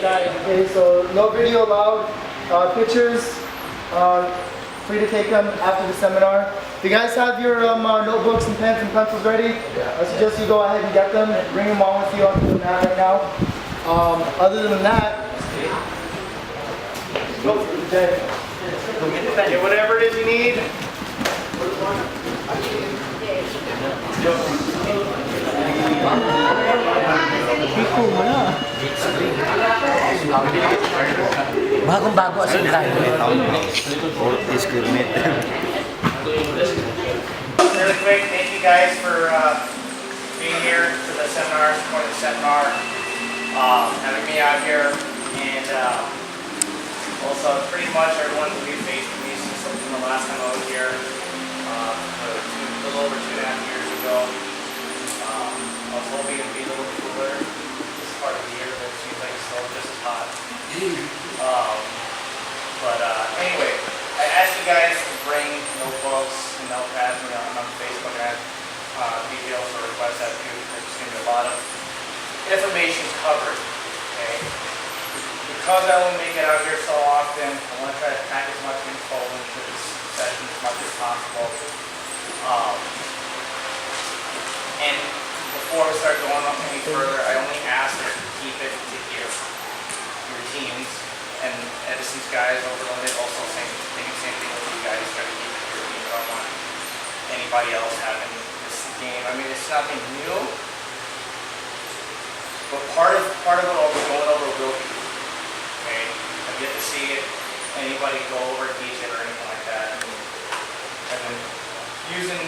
Okay, so no video allowed. Pictures, free to take them after the seminar. If you guys have your notebooks and pens and pencils ready, I suggest you go ahead and get them. Bring them on with you. I'm doing that right now. Other than that, go for the day. Okay, whatever it is you need. Bagong-bago sa tayo. Really quick, thank you guys for being here for the seminar, supporting the seminar, having me out here, and also pretty much everyone's new face to me since the last time I was here, a little over 2.5 years ago. I was hoping it would be a little cooler this part of the year, but it seems like it's still just as hot. Anyway, I asked you guys to bring notebooks and notepads. I'm on Facebook. I have details or requests that you. There's going to be a lot of information covered. Okay. Because I only make it out here so often, I want to try to pack as much info into this session as much as possible. And before we start going on any further, I only ask that you keep it to your routines. And Edison's guys over Limited also saying the same thing with you guys. Try to keep it to your routine. I don't want anybody else having this game. I mean, it's nothing new, but part of what I'll be going over will be. Okay, I get to see it. Anybody go over and teach it or anything like that. I've been using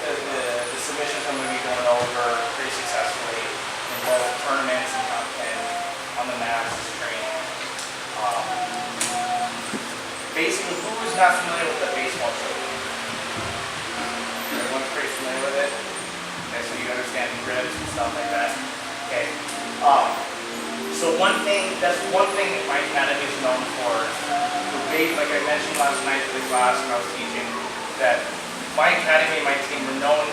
the submissions I'm going to be going over pretty successfully in both tournaments and on the mats training. Basically, who is not familiar with the baseball choke? Everyone's pretty familiar with it. Okay, so you understand the grips and stuff like that. Okay. So that's one thing that my academy is known for. Like I mentioned last night to the class when I was teaching, that my academy and my team were known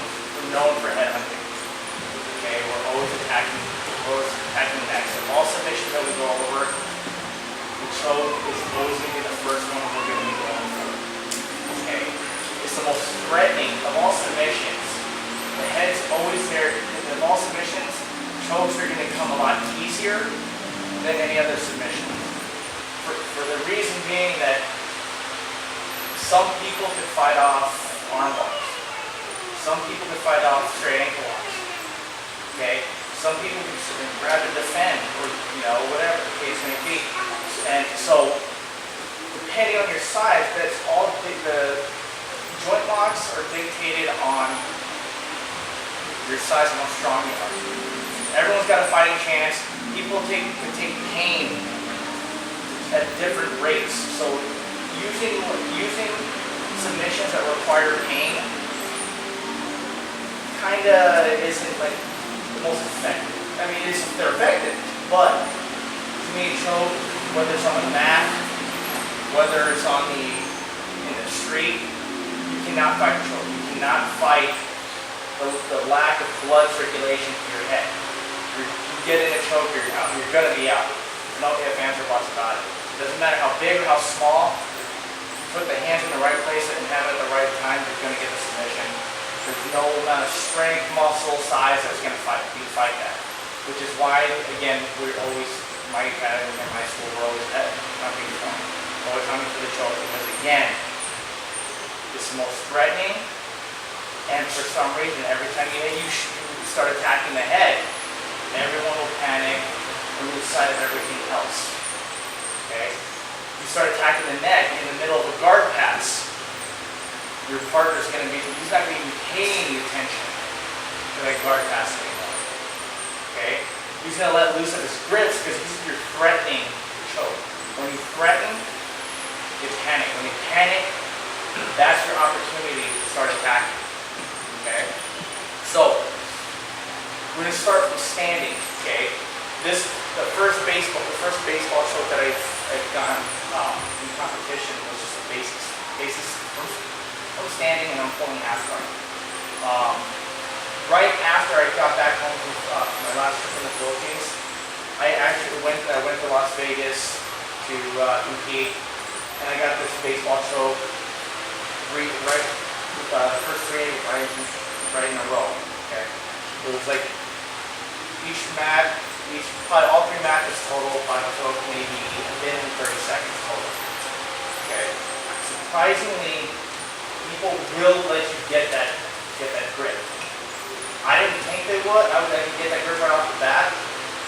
for headhunting. Okay, we're always attacking the next. So all submissions that we go over, the choke is always going to be the first one we're going to be going for. Okay, it's the most threatening of all submissions. The head's always there. In all submissions, chokes are going to come a lot easier than any other submission. For the reason being that some people can fight off arm bars. Some people can fight off straight ankle locks. Okay? Some people can rather defend or whatever the case may be. And so depending on your size, that's all the joint locks are dictated on your size and how strong you are. Everyone's got a fighting chance. People can take pain at different rates. So using submissions that require pain kind of isn't like the most effective. I mean, they're effective, but to me, choke, whether it's on the mat, whether it's in the street, you cannot fight choke. You cannot fight the lack of blood circulation to your head. You get in a choke, you're out. You're gonna be out. No ifs, ands, or buts about it. It doesn't matter how big or how small. Put the hands in the right place and have it at the right time, you're going to get the submission. There's no amount of strength, muscle, size that's going to fight that. Which is why, again, my academy and my school, we're always coming for the choke. Because again, it's the most threatening, and for some reason, every time you start attacking the head, everyone will panic and lose sight of everything else. Okay? You start attacking the neck in the middle of a guard pass, your partner's going to be, he's not going to be paying attention to that guard pass anymore. Okay? He's going to let loose of his grips because you're threatening the choke. When you threaten, you panic. When you panic, that's your opportunity to start attacking. Okay? So, we're going to start from standing. Okay? The first baseball choke that I've done in competition was just the basics from standing, and I'm pulling half guard. Right after I got back home from my last trip in the Philippines, I went to Las Vegas to compete, and I got this baseball choke the first three right in a row. Okay, it was like probably all three matches total, final choke maybe a minute and 30 seconds total. Okay, surprisingly, people will let you get that grip. I didn't think they would. I could get that grip right off the bat,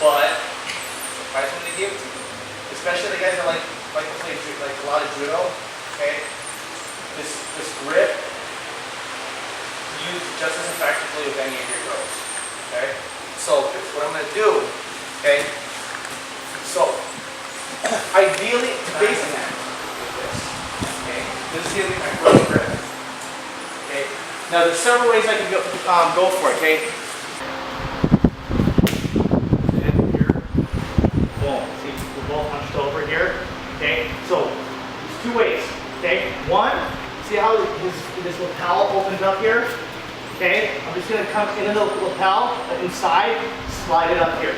but surprisingly they give it to me. Especially the guys that like to play like a lot of judo. Okay, this grip used just as effectively with any of your throws. Okay, so what I'm going to do. Okay, so ideally, facing that like this. Okay, this is going to be my first grip. Okay, now there's several ways I can go for it. Okay. Hunched over here. Okay, so there's two ways. Okay, one, see how this lapel opens up here? Okay, I'm just going to come into the lapel inside, slide it up here.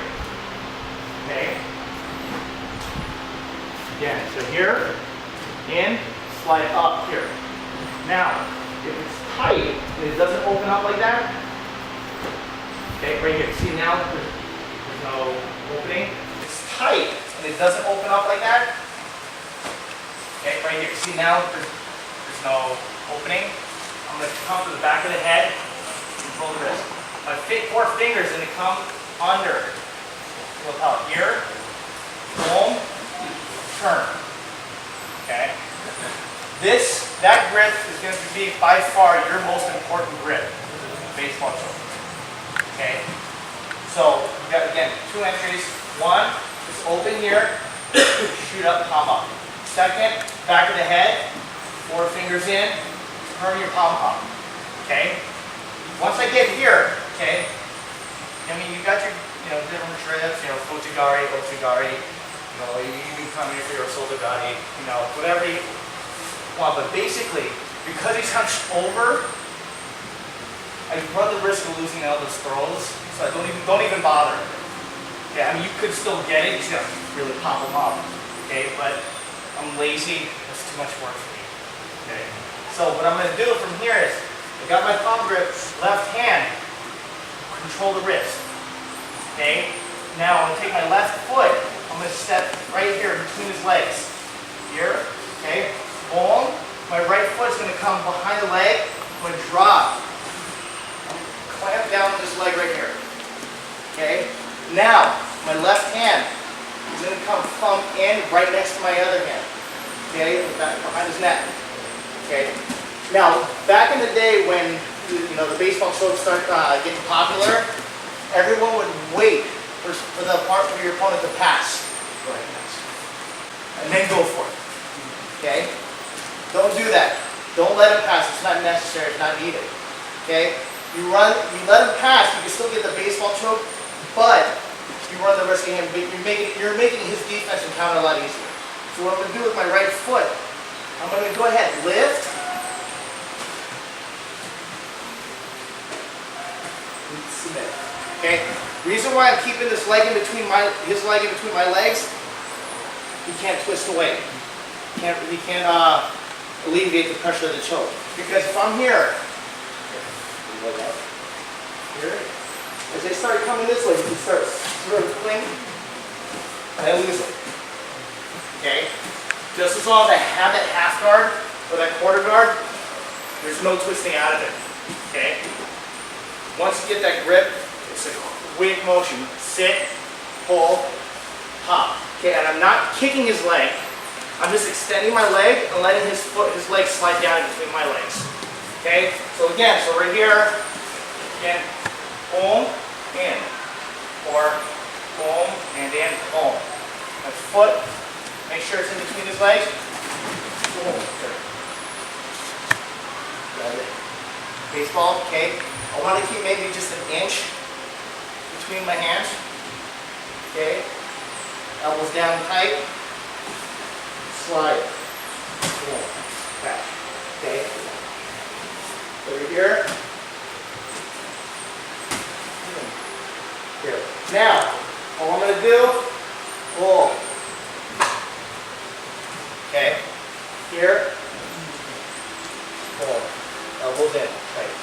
Okay, again, so here, in, slide up here. Now, if it's tight and it doesn't open up like that, okay, right here. See now there's no opening. It's tight and it doesn't open up like that. Okay, right here. See now there's no opening. I'm going to come to the back of the head, control the wrist. My 4 fingers are going to come under the lapel. Here, boom, turn. Okay. That grip is going to be by far your most important grip in baseball choke. Okay. So we got again 2 entries. One, just open here, shoot up, palm up. Second, back of the head, 4 fingers in, turn your palm up. Okay? Once I get here, okay, I mean you got your different grips, Kochigari, Ochigari, you can come here for your Soldagari, whatever you want, but basically, because he's hunched over, I run the risk of losing all those throws, so I don't even bother. Okay, I mean you could still get it, you just gotta really pop them up. Okay, but I'm lazy, that's too much work for me. Okay. So what I'm gonna do from here is I got my palm grip, left hand, control the wrist. Okay? Now I'm gonna take my left foot, I'm gonna step right here between his legs. Here, okay? Boom. My right foot's gonna come behind the leg, I'm gonna drop. Clamp down on this leg right here. Okay? Now, my left hand is going to come thumb in right next to my other hand. Okay? Behind his neck. Okay? Now, back in the day when the baseball chokes started getting popular, everyone would wait for your opponent to pass. Go ahead, pass. And then go for it. Okay? Don't do that. Don't let him pass. It's not necessary. It's not needed. Okay? You let him pass, you can still get the baseball choke, but you run the risk of him. You're making his defense and counter a lot easier. So what I'm going to do with my right foot, I'm going to go ahead, lift, submit. Okay. Reason why I'm keeping this leg in between his leg in between my legs, he can't twist away. He can't alleviate the pressure of the choke. Because if I'm here. Here, as they start coming this way, you can start sort of pulling, and I lose it. Okay? Just as long as I have that half guard or that quarter guard, there's no twisting out of it. Okay? Once you get that grip, it's a quick motion. Sit, pull, pop. Okay, and I'm not kicking his leg. I'm just extending my leg and letting his leg slide down in between my legs. Okay? So again, right here, again, boom, in, or boom, and in, boom. My foot, make sure it's in between his legs. Boom. Got it. Baseball, okay. I want to keep maybe just an inch between my hands. Okay. Elbows down tight. Slide. Boom. Back. Okay. Over here. Here. Now, all I'm going to do, pull. Okay, here, pull. Elbows in, tight.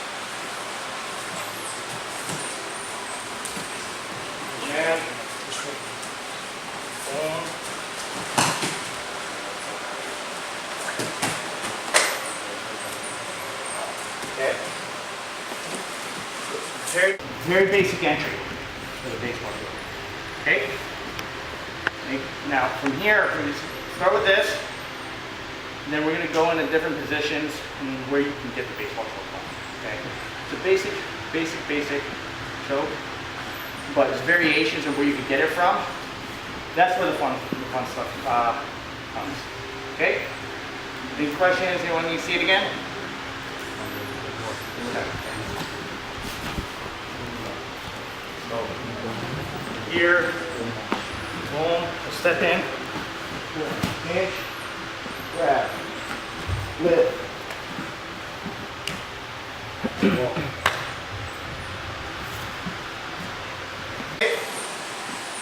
And boom. Okay. Very basic entry for the baseball field. Okay. Now from here, we're going to start with this, and then we're going to go into different positions and where you can get the baseball choke from. Okay. It's a basic choke, but there's variations of where you can get it from. That's where the fun stuff comes. Okay. Any questions? Anyone need to see it again? Okay. So here, boom, step in, pinch, grab, lift.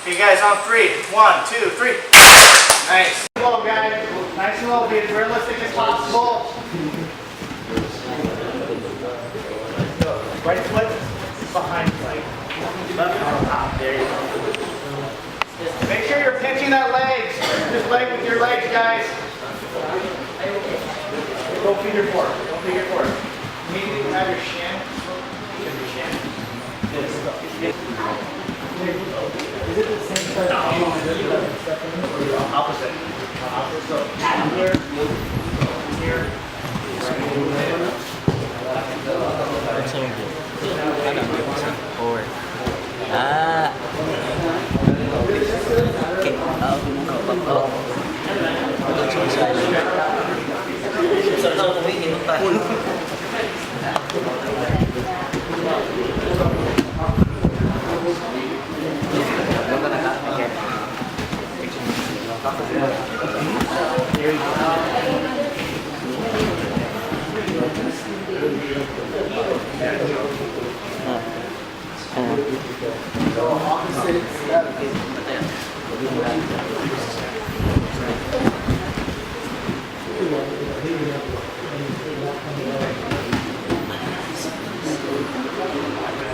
Okay, guys, on 3. 1, 2, 3. Nice. Slow, guys. Nice and low. Be as realistic as possible. Right foot behind leg. Left on top. There you go. Make sure you're pinching that legs. Just leg with your legs, guys. Don't feed your forward. Don't feed your forward. Immediately grab your shin. Your shin. Is it the same size? No. Opposite. So here, here. Forward. Ah. Okay.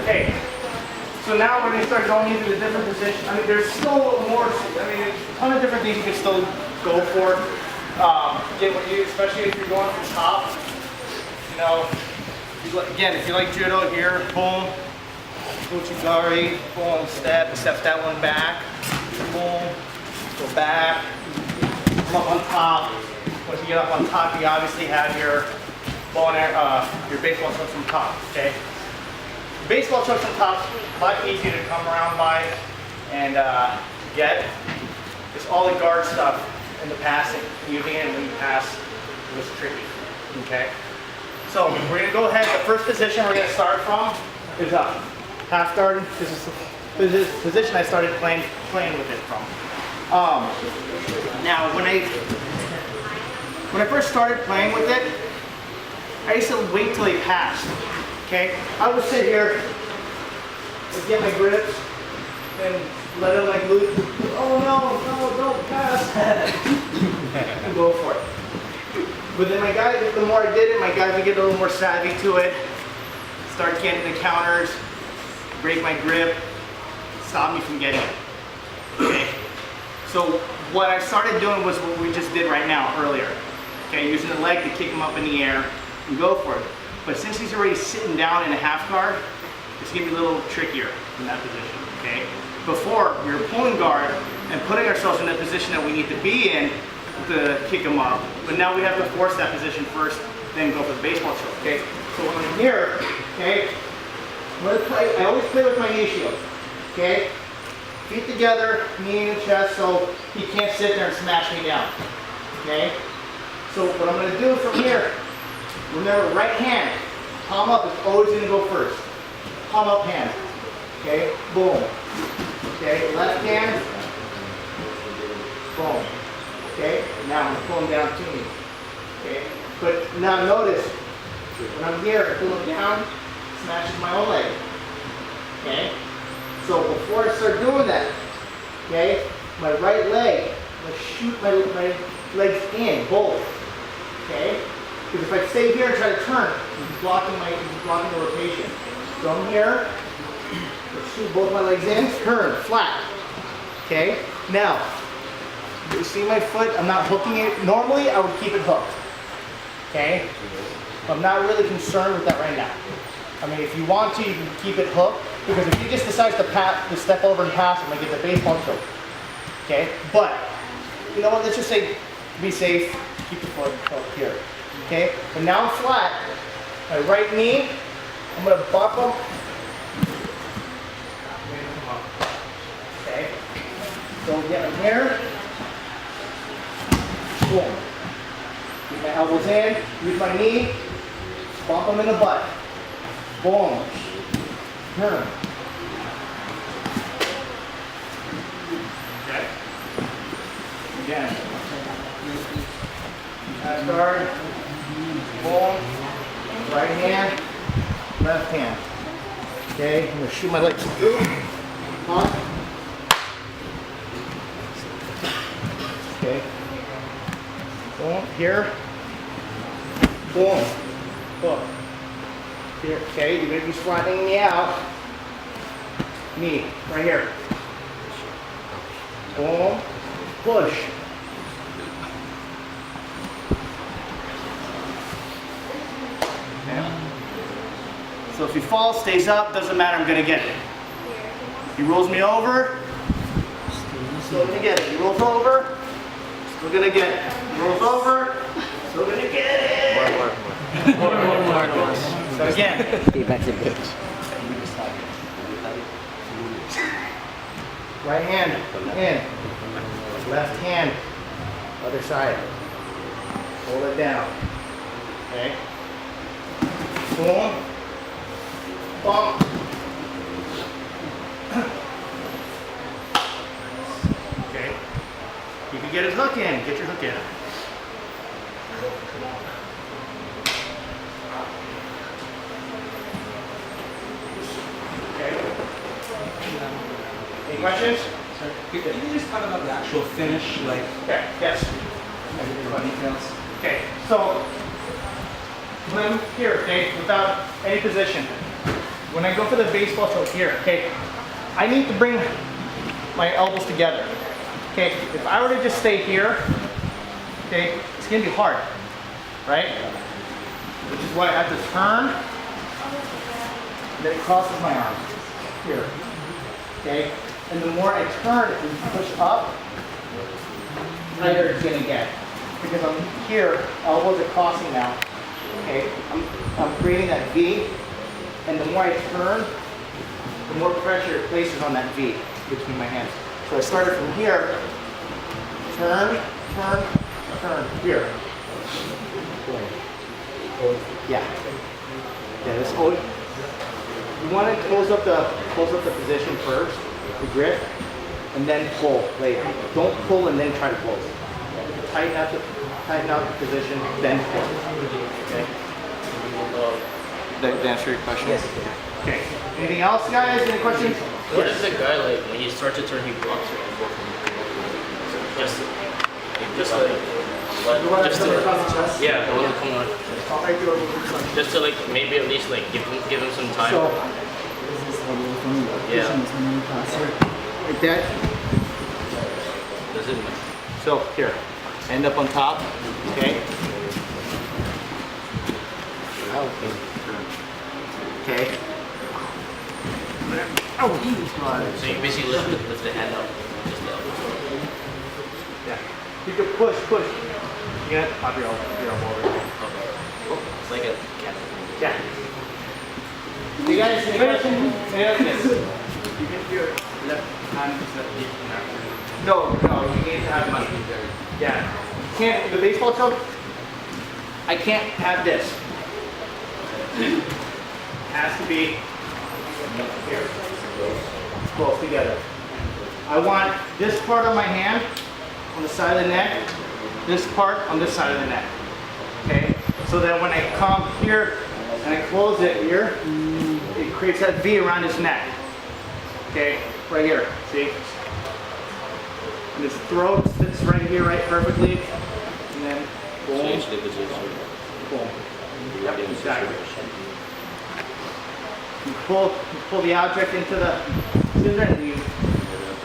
Okay, so now we're going to start going into the different positions. I mean, there's still more, I mean, there's a ton of different things you can still go for. Get what you, especially if you're going from top, you know, again, if you like judo here, boom, Uchigari, boom, steps that one back, boom, go back, come up on top. Once you get up on top, you obviously have your ball and air, your baseball chucks from top, okay? Baseball chucks from top, a lot easier to come around by and get. It's all the guard stuff in the passing. Using it when you pass was tricky, okay? So we're gonna go ahead, the first position we're gonna start from is up. Half guard, this is the position I started playing with it from. Now when I first started playing with it, I used to wait till he passed. Okay, I would sit here, get my grips, and let him like loose. Oh no, don't pass. And go for it. But then my guys, the more I did it, my guys would get a little more savvy to it. Start getting the counters, break my grip, stop me from getting it. Okay. So what I started doing was what we just did right now, earlier. Okay, using the leg to kick him up in the air and go for it. But since he's already sitting down in a half guard, it's gonna be a little trickier in that position, okay? Before, we were pulling guard and putting ourselves in the position that we need to be in to kick him up. But now we have to force that position first, then go for the baseball choke, okay? So when I'm here, okay, I always play with my knee shield, okay? Feet together, knee in the chest, so he can't sit there and smash me down, okay? So what I'm gonna do from here, remember, right hand, palm up is always going to go first. Palm up hand. Okay, boom. Okay, left hand, boom. Okay, now I'm pulling down to me. Okay, but now notice, when I'm here, I pull him down, smashes my own leg. Okay, so before I start doing that, Okay? My right leg, I'm going to shoot my legs in, both. Okay? Because if I stay here and try to turn, he's blocking the rotation. So I'm here, let's shoot both my legs in, turn, flat. Okay? Now, you see my foot? I'm not hooking it. Normally, I would keep it hooked. Okay? I'm not really concerned with that right now. I mean, if you want to, you can keep it hooked. Because if he just decides to step over and pass, I'm going to get the baseball choke. Okay? But, you know what? Let's just say, to be safe, keep the foot hooked here. Okay? But now I'm flat. My right knee, I'm going to bump him. Okay? So get him here. Boom. Keep my elbows in, use my knee, bump them in the butt. Boom. Turn. Okay. Again. Guard. Boom. Right hand, left hand. Okay, I'm going to shoot my legs through. Up. Okay. Boom, here. Boom. Hook. Here, okay, you're going to be flattening me out. Knee, right here. Boom. Push. Okay. So if he falls, stays up, doesn't matter, I'm going to get it. He rolls me over, still going to get it. He rolls over, still going to get it. Rolls over, still gonna get it. More. So again. Right hand in, left hand, other side. Hold it down. Okay. Boom. Bump. Okay. You can get his hook in. Get your hook in. Okay. Any questions? Can you just talk about the actual finish, like Okay, yes. details? Okay, so when I'm here, okay, without any position, when I go for the baseball choke here, okay, I need to bring my elbows together. Okay, if I were to just stay here, okay, it's gonna be hard, right? Which is why I have to turn, and then it crosses my arm here. Okay, and the more I turn and push up, tighter it's gonna get. Because I'm here, elbows are crossing now. Okay, I'm creating that V, and the more I turn, the more pressure it places on that V between my hands. So I started from here, turn, here. Yeah. Yeah, this always, you want to close up the position first, the grip, and then pull later. Don't pull and then try to close. Tighten out the position, then pull. Okay. That answer your question? Yes. Okay. Anything else, guys? Any questions? What is the guy like when you start to turn? He blocks your elbow from just like yeah, the one come on. Just to like maybe at least like give him some time. So, Yeah. like that. Does it? So here, end up on top. Okay. Okay. Oh, So you basically lift the hand up, just the elbow. yeah. You can push. You gotta pop your elbow over. Okay. It's like a cat. Yeah. You guys, any questions? Yes. You can do your left hand. No, you need to have money. Yeah. Can't, the baseball choke, I can't have this. Has to be here. Close together. I want this part of my hand on the side of the neck, this part on this side of the neck. Okay? So that when I come here and I close it here, it creates that V around his neck. Okay? Right here. See? And his throat sits right here, right perfectly. And then boom, boom. Yep, exactly. You pull the object into the scissor and you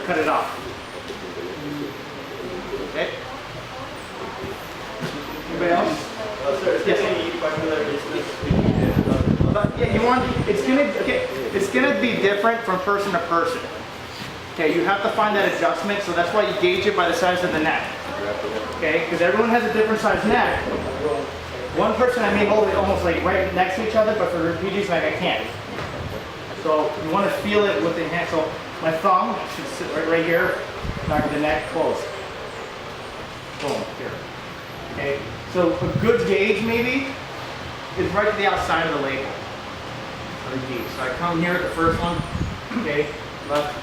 cut it off. Okay. Anybody else? Yes. Yeah, you want, it's gonna be different from person to person. Okay, you have to find that adjustment, so that's why you gauge it by the size of the neck. Okay, because everyone has a different size neck. One person I may hold it almost like right next to each other, but for PG's neck I can't. So you want to feel it with the hand. So my thumb should sit right here, back of the neck, close. Boom, here. Okay, so a good gauge maybe is right to the outside of the label. So I come here, the first one, okay, left,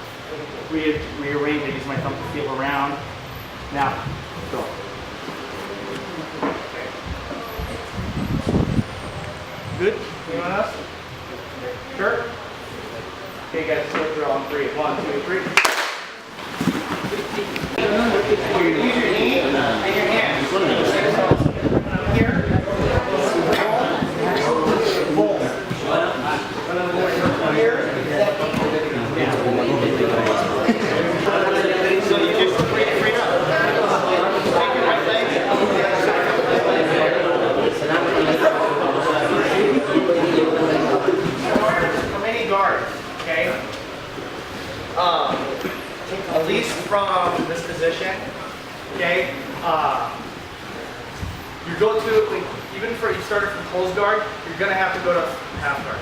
rearrange, I use my thumb to feel around. Now, go. Okay. Good? Anyone else? Sure? Okay guys, let's go on 3. 1, 2, 3. You're gonna use your knee and your hands. Here. Boom. Here. So you just free up. Take your right leg. From any guard, okay? At least from this position, okay? You go to, even for, you started from closed guard, you're gonna have to go to half guard,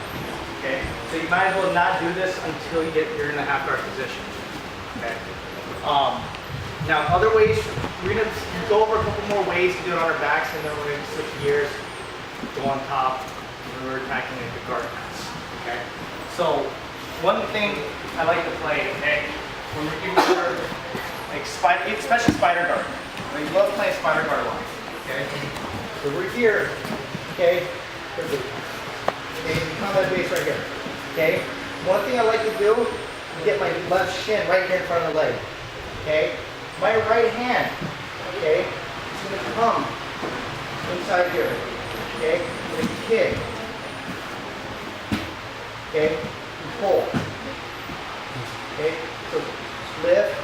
okay? So you might as well not do this until you're in the half guard position, okay? Now other ways, we're gonna go over a couple more ways to do it on our backs, and then we're gonna switch gears, go on top, and we're attacking the guard pass, okay? So one thing I like to play, okay, when we're giving guard, like especially spider guard. I love playing spider guard a lot, okay? So we're here, okay? Okay, you come that base right here, okay? One thing I like to do is get my left shin right here in front of the leg, okay? My right hand, okay, is going to come inside here, okay? I'm going to kick, okay? And pull, okay? So lift,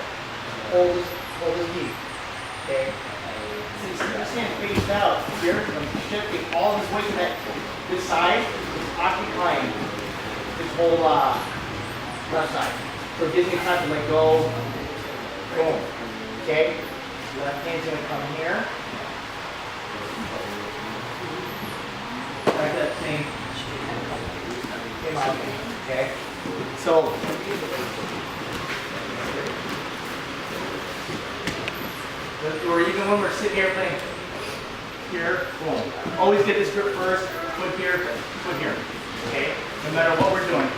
hold his knee, okay? Since this hand faced out here, I'm shifting all this weight to this side, is occupying this whole left side. So it gives me time to let go, boom, okay? Left hand's gonna come here. Like that same object, okay? So, or even when we're sitting here playing here, boom. Always get this grip first, foot here, okay? No matter what we're doing.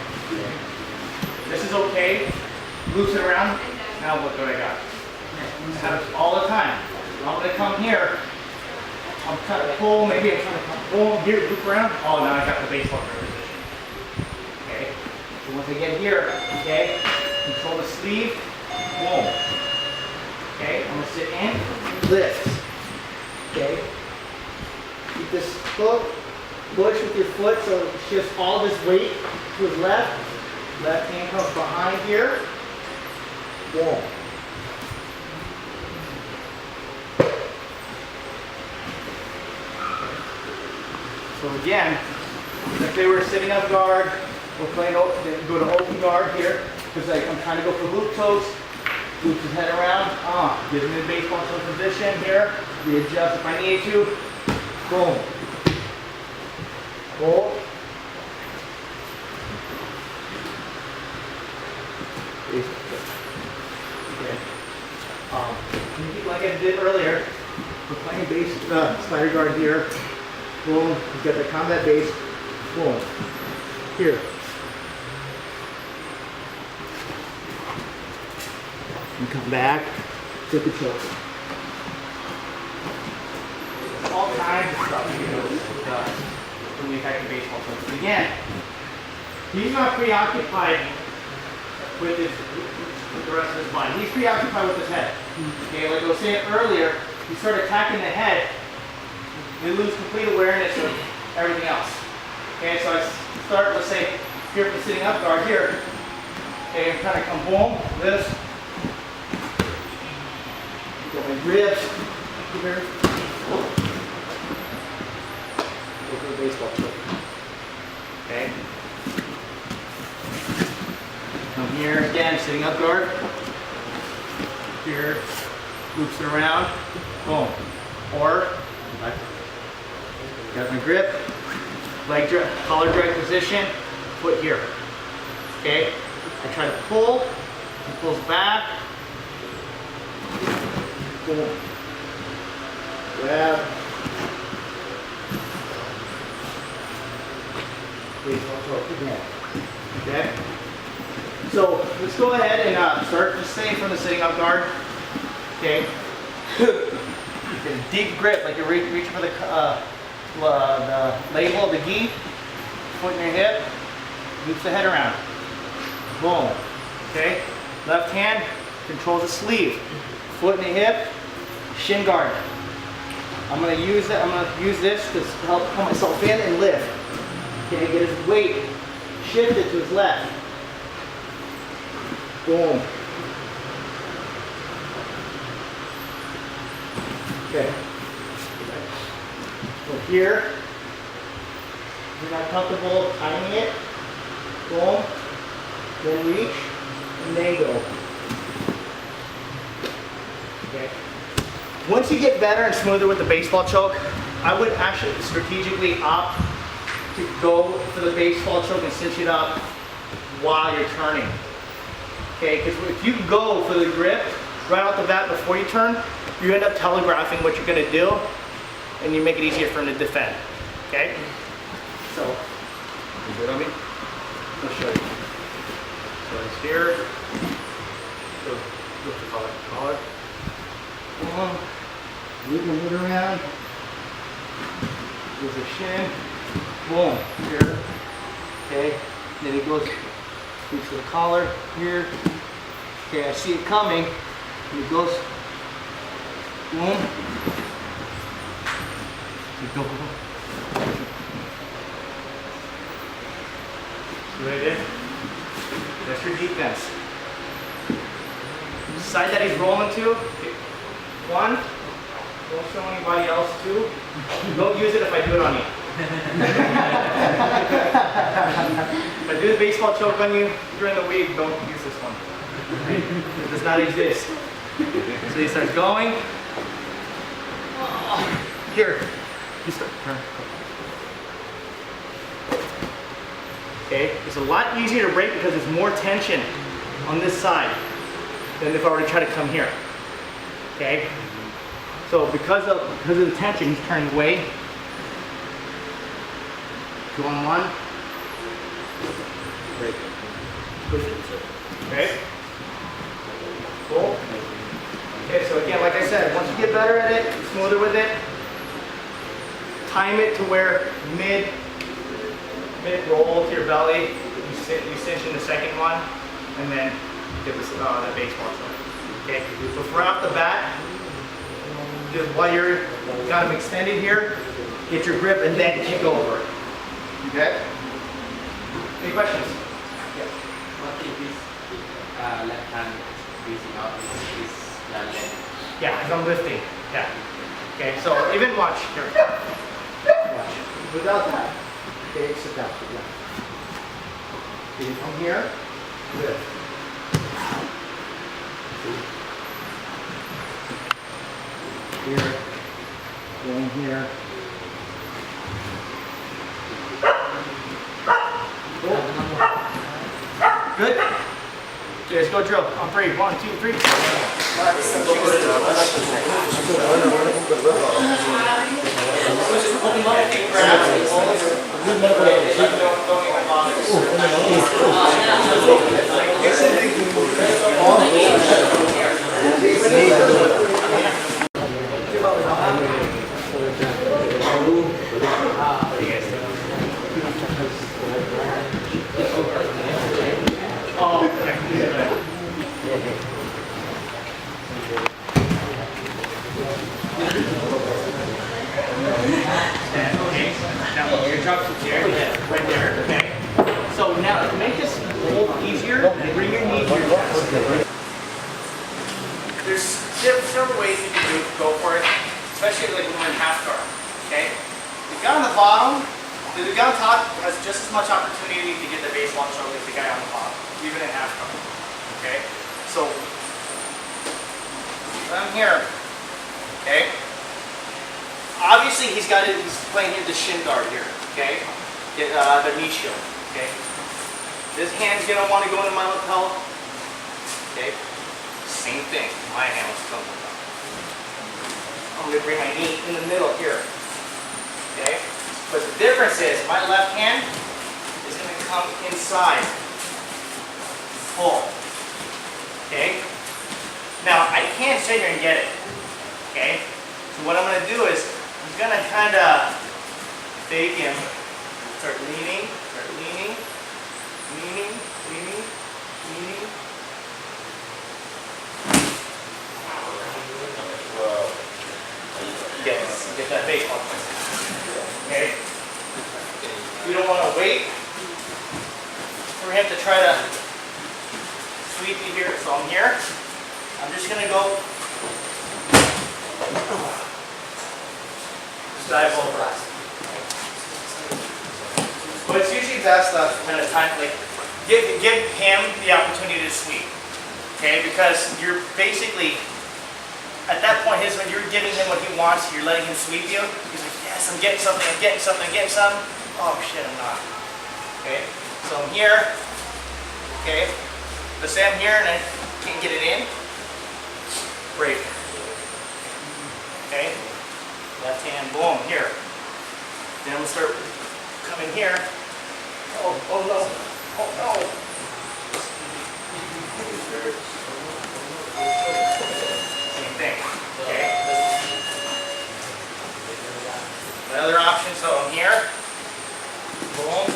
This is okay. Loops it around. Now look what I got. I have it all the time. I'm gonna come here. I'm trying to pull, maybe I'm trying to come boom here, loop around. Oh, now I got the baseball grip position. Okay? So once I get here, okay, control the sleeve, boom. Okay, I'm gonna sit in, lift. Okay? Keep this hook, push with your foot so it shifts all this weight to his left. Left hand comes behind here. Boom. So again, if they were sitting up guard, we're playing, go to open guard here, because like I'm trying to go for loop toes. Loops his head around, get him in baseball position here, readjust if I need to, boom, pull, okay, like I did earlier, we're playing base, spider guard here, boom, you got the combat base, boom, here. And come back, flip the choke. All kinds of stuff you do when we attack the baseball choke. Again, he's not preoccupied with his with the rest of his body. He's preoccupied with his head. Okay, like I was saying earlier, you start attacking the head, you lose complete awareness of everything else. Okay, so I start, let's say, here from sitting up guard here. Okay, I'm trying to come boom, this. Got my ribs here. Go for the baseball choke. Okay. Come here again, sitting up guard. Here, loops it around. Boom. Or got my grip, leg drag, collar drag position, foot here. Okay. I try to pull, he pulls back. Boom. Grab. Baseball choke again. Okay. So let's go ahead and start just saying from the sitting up guard. Okay. Get a deep grip, like you're reaching for the label, the gi. Foot in your hip. Loops the head around. Boom. Okay. Left hand controls the sleeve. Foot in the hip. Shin guard. I'm gonna use that. I'm gonna use this to help pull myself in and lift. Okay. Get his weight shifted to his left. Boom. Okay. So here, if you're not comfortable timing it, boom, then reach, and then go. Okay. Once you get better and smoother with the baseball choke, I would actually strategically opt to go for the baseball choke and cinch it up while you're turning. Okay, because if you go for the grip right off the bat before you turn, you end up telegraphing what you're going to do, and you make it easier for him to defend. Okay? So, you good on me? I'll show you. So it's here. So, what's the collar? Collar. Boom. Move it around. There's a shin. Boom. Here. Okay. Then he goes. Reach for the collar here. Okay, I see it coming. And it goes. Boom. Go. See what I did? That's your defense. Side that he's rolling to. One. Don't show anybody else. Two. Don't use it if I do it on you. If I do the baseball choke on you during the week, don't use this one. It does not exist. So he starts going. Here. You start. Turn. Okay. It's a lot easier to break because there's more tension on this side than if I were to try to come here. Okay. So because of the tension, he's turning away. 2-on-1. Break. Push it. Okay. Cool. Okay, so again, like I said, once you get better at it, smoother with it, time it to where mid roll to your belly, you cinch in the second one, and then get the baseball choke. Okay. So for off the bat, just while you're got them extended here, get your grip and then kick over. Okay? Any questions? Yes. What if this left hand facing out is the left? Yeah, because I'm lifting. Yeah. Okay, so even watch here. Watch. Without that. Okay, sit down. Yeah. Okay, from here, lift. Here. Going here. Good? Okay, let's go drill. On 3. 1, 2, 3. instructions here. Right there, okay? So now, to make this hold easier, bring your knee to your chest. There's several ways you can go for it, especially like when we're in half guard, okay? The guy on the bottom, the guy on top has just as much opportunity to get the base launch as the guy on the bottom, even in half guard, okay? So, I'm here, okay? Obviously, he's playing into shin guard here, okay? The knee shield, okay? This hand's gonna want to go into my lapel, okay? Same thing, my hand was coming up. I'm gonna bring my knee in the middle here, okay? But the difference is, my left hand is gonna come inside, pull, okay? Now, I can't sit here and get it, okay? So what I'm gonna do is, I'm gonna kinda fake him, start leaning, leaning. Get that base off. Okay? We don't want to wait for him to try to sweep you here. So I'm here. I'm just going to go. Just dive over. But it's usually best to kind of time, like, give him the opportunity to sweep. Okay? Because you're basically, at that point, when you're giving him what he wants, you're letting him sweep you. He's like, yes, I'm getting something, I'm getting something, I'm getting something. Oh shit, I'm not. Okay? So I'm here. Okay? Let's say I'm here and I can't get it in. Break. Okay? Left hand, boom, here. Then we'll start coming here. Oh no. Oh no. Same thing. Okay? Another option, so I'm here. Boom.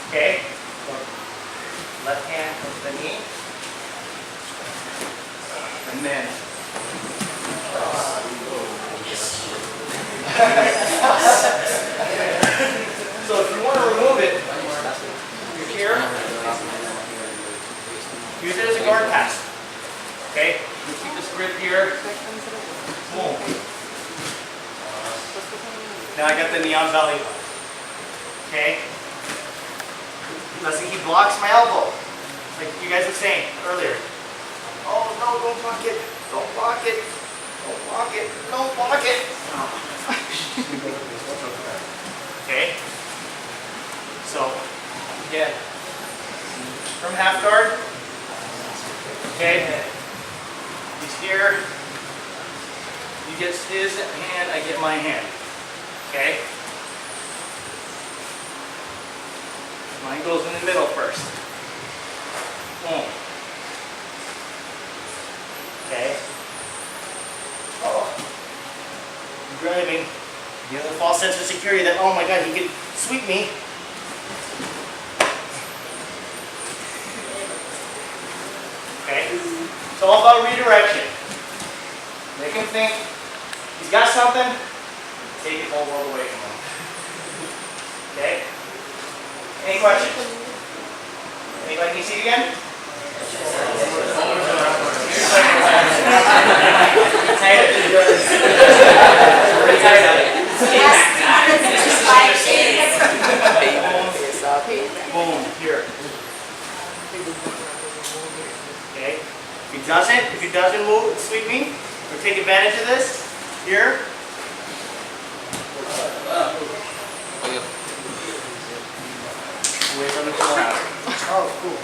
Okay? Left hand comes to the knee. And then. So if you want to remove it, you're here. Use it as a guard pass. Okay? You keep this grip here. Boom. Now I got the knee on belly. Okay? Let's see, he blocks my elbow. Like you guys were saying earlier. Oh no, don't block it. Don't block it. Don't block it. Don't block it. Okay? So, again, from half guard. Okay? He's here. He gets his hand, I get my hand. Okay? Mine goes in the middle first. Boom. Okay? Oh. I'm driving. You have a false sense of security that, oh my god, he could sweep me. Okay? It's all about redirection. Make him think he's got something, take it all the way from him. Okay? Any questions? Anybody can see it again? Boom, here. Okay. If he doesn't move, sweep me, or take advantage of this, here. Away from the corner. Oh, cool.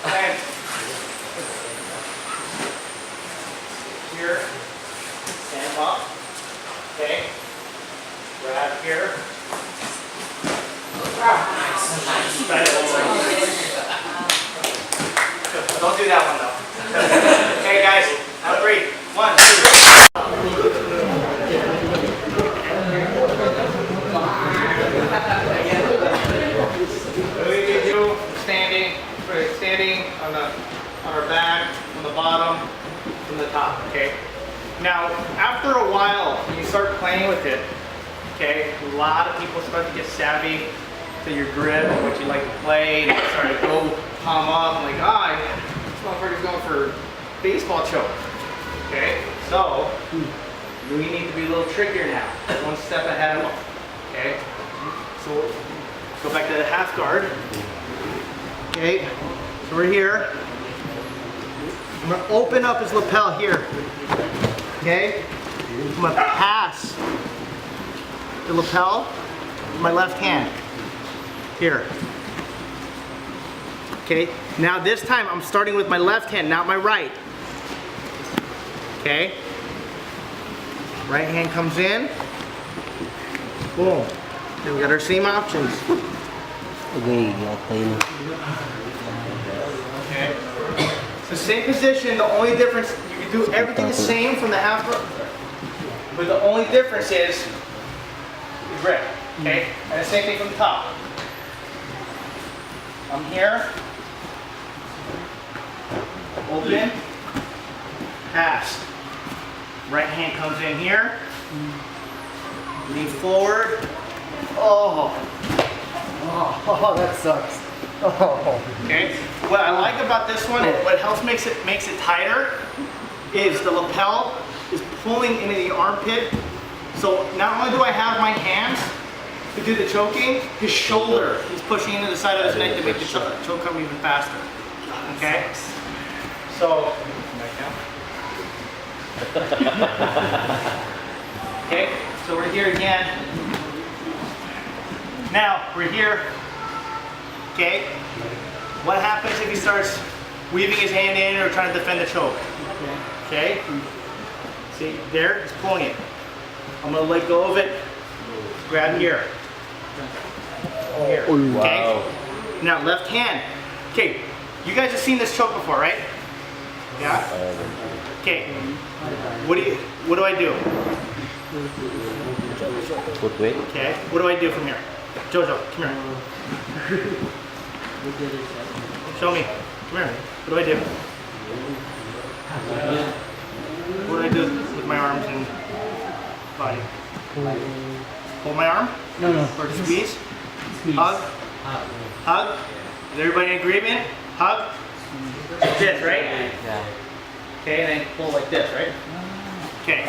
And here, stand up. Okay. Grab here. Don't do that one though. Okay, guys. Now breathe. 1, 2, 3. Standing on our back, on the bottom, from the top. Okay. Now, after a while, when you start playing with it, okay, a lot of people start to get savvy to your grip and what you like to play, and they start to go palm up, like, this motherfucker's going for baseball choke. Okay, so we need to be a little trickier now. One step ahead of them. Okay, so go back to the half guard. Okay, so we're here. I'm gonna open up his lapel here. Okay, I'm gonna pass the lapel with my left hand here. Okay, now this time I'm starting with my left hand, not my right. Okay, right hand comes in. Boom. Then we got our same options. Okay. It's the same position, the only difference, you can do everything the same from the half guard, but the only difference is the grip, okay? And the same thing from the top. I'm here, open, pass. Right hand comes in here, lean forward. Oh, that sucks. Oh. Okay. What I like about this one, what helps makes it tighter, is the lapel is pulling into the armpit. So not only do I have my hands to do the choking, his shoulder is pushing into the side of his neck to make the choke come even faster. Okay. So. Okay. So we're here again. Now we're here. Okay, what happens if he starts weaving his hand in or trying to defend the choke? Okay, see there, he's pulling it. I'm gonna let go of it, grab here. Here. Okay, now left hand. Okay, you guys have seen this choke before, right? Yeah? Okay, what do I do? Okay, what do I do from here? Jojo, come here. Show me. Come here. What do I do? What do I do with my arms and body? Hold my arm? No. Or squeeze? Squeeze. Hug? Hug? Is everybody in agreement? Hug? Like this, right? Yeah. Okay, and then pull like this, right? Okay.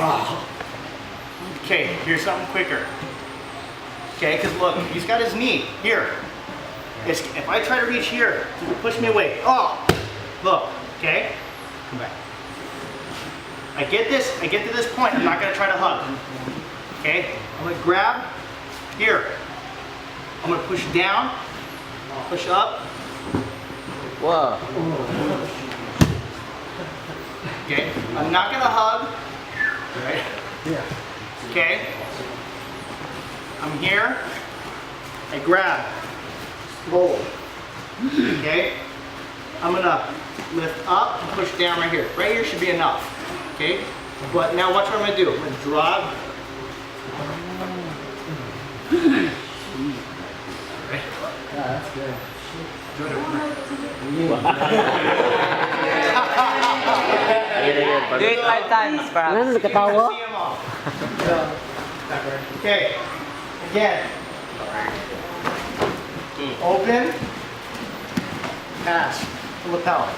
Okay, here's something quicker. Okay, because look, he's got his knee here. If I try to reach here, he push me away. Oh, look, okay? Come back. I get to this point, I'm not gonna try to hug. Okay, I'm gonna grab here. I'm gonna push down, push up. Wow. Okay, I'm not gonna hug. Right? Yeah. Okay, I'm here, I grab. Hold. Okay? I'm gonna lift up and push down right here. Right here should be enough. Okay? But now watch what I'm gonna do. I'm gonna drop. Right? Yeah, that's good. Do it 5 times, perhaps. Okay. Again. Open, pass, the lapel.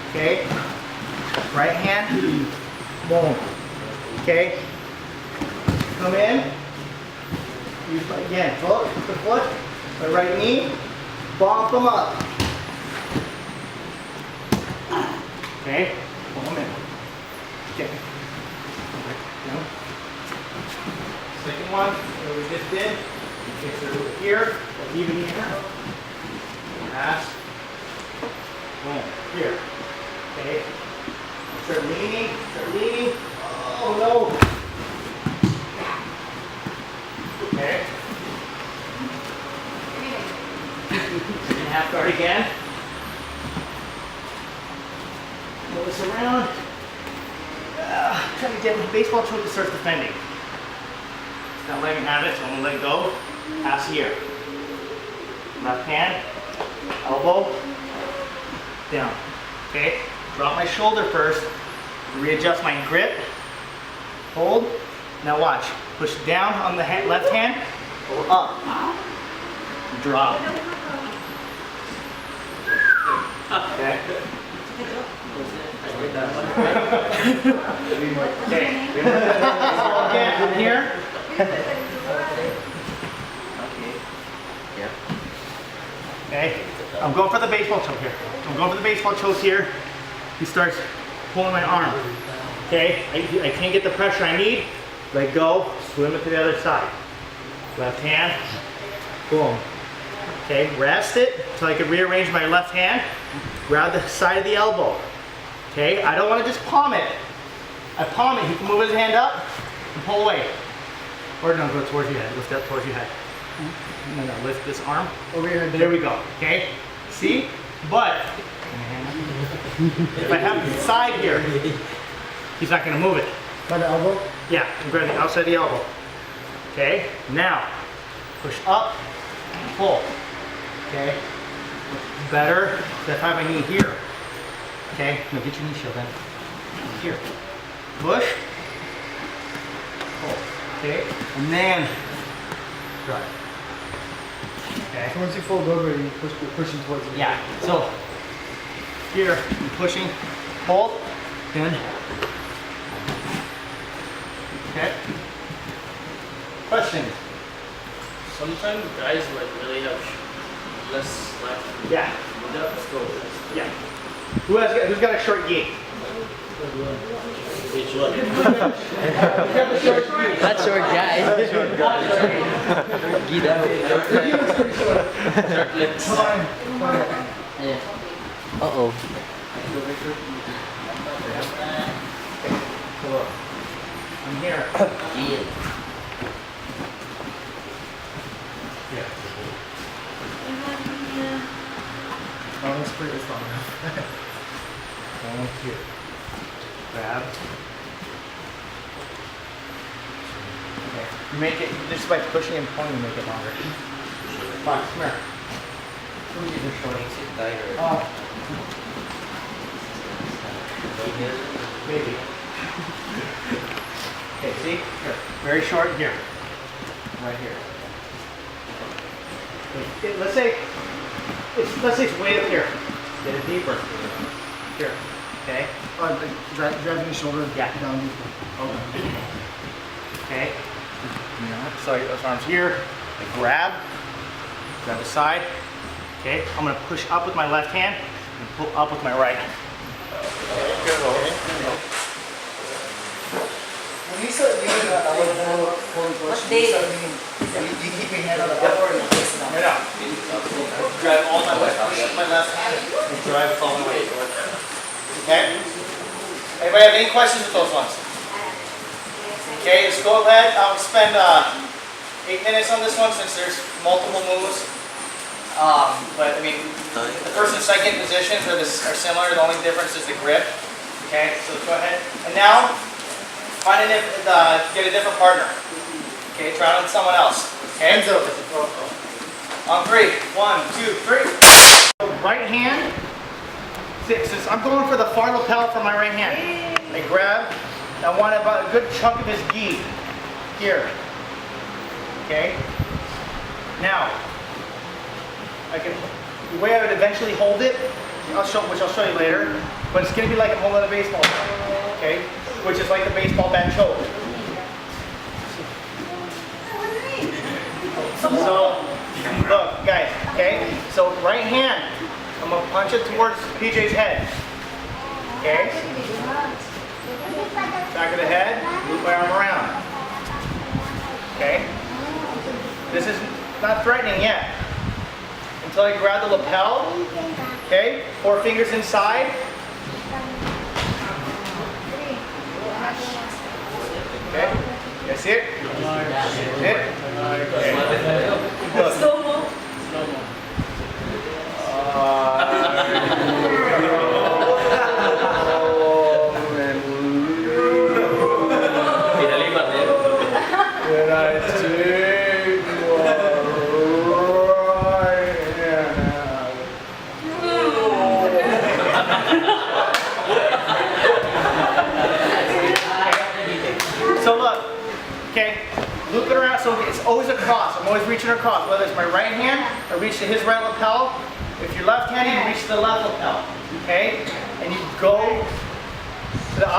Okay, right hand, boom. Okay, come in. Use again, hook the foot, my right knee, bump them up. Okay, pull them in. Okay. Second one, where we just did. Okay, so over here, even here. Pass. Boom. Here. Okay. Start leaning. Oh no. Okay. And half guard again. Pull this around. Trying to get the baseball choke to start defending. Not letting him have it, so I'm gonna let go. Pass here. Left hand, elbow, down. Okay? Drop my shoulder first, readjust my grip, hold. Now watch. Push down on the left hand, go up, drop. Okay. Okay. Again from here. Okay. I'm going for the baseball choke here. I'm going for the baseball choke here. He starts pulling my arm. Okay. I can't get the pressure I need. Let go. Swim it to the other side. Left hand. Boom. Okay. Rest it until I can rearrange my left hand. Grab the side of the elbow. Okay. I don't want to just palm it. I palm it. He can move his hand up and pull away. Or no, go towards your head. Lift up towards your head. No, lift this arm. Over here. There we go. Okay? See? But if I have the side here, he's not going to move it. By the elbow? Yeah, I'm grabbing the outside of the elbow. Okay? Now, push up, pull. Okay? Better if I have my knee here. Okay? Now get your knee shield in. Here. Push. Pull. Okay? And then drive. Okay. So once you fold over, you push, you're pushing towards it. Yeah. So here, I'm pushing, hold, then. Okay. Questions? Sometimes guys like really have less slack. Yeah. Let's go. Yeah. Who's got a short gi? Which one? Not short guy. Get out. Uh-oh. I'm here. Yeah. Yeah. Oh, that's pretty fun. Thank you. Grab. Okay. You make it just by pushing and pulling, you make it longer. Fine, come here. Makes it tighter. Oh. Maybe. Okay, see? Here. Very short here. Right here. Okay, let's say it's way up here. Get it deeper. Here. Okay? Like driving your shoulder Yeah. down deeper. Okay? So those arms here. I grab the side. Okay? I'm gonna push up with my left hand and pull up with my right. When you start doing that, I would more push. day? You keep your hand on the elbow and you twist it Right down. now. Drive all my way. Push my left hand and drive all my way. Okay? Anybody have any questions with those ones? Okay, let's go ahead. I'll spend 8 minutes on this one since there's multiple moves. But I mean, the first and second positions are similar. The only difference is the grip. Okay, so let's go ahead. And now, get a different partner. Okay, try it on someone else. Okay? Hands up. On 3. 1, 2, 3. Right hand. Since I'm going for the far lapel for my right hand. I grab. I want about a good chunk of his gi. Here. Okay? Now, the way I would eventually hold it, which I'll show you later, but it's going to be like I'm holding a baseball bat, okay? Which is like the baseball bat choke. So, look, guys, okay? So, right hand, I'm going to punch it towards PJ's head, okay? Back of the head, loop my arm around, okay? This is not threatening yet. Until I grab the lapel, okay? 4 fingers inside. Okay? You guys see it? See it? Okay. Slow-mo. So always across. I'm always reaching across. Whether it's my right hand, I reach to his right lapel. If you're left-handed, you reach to the left lapel. Okay? And you go to the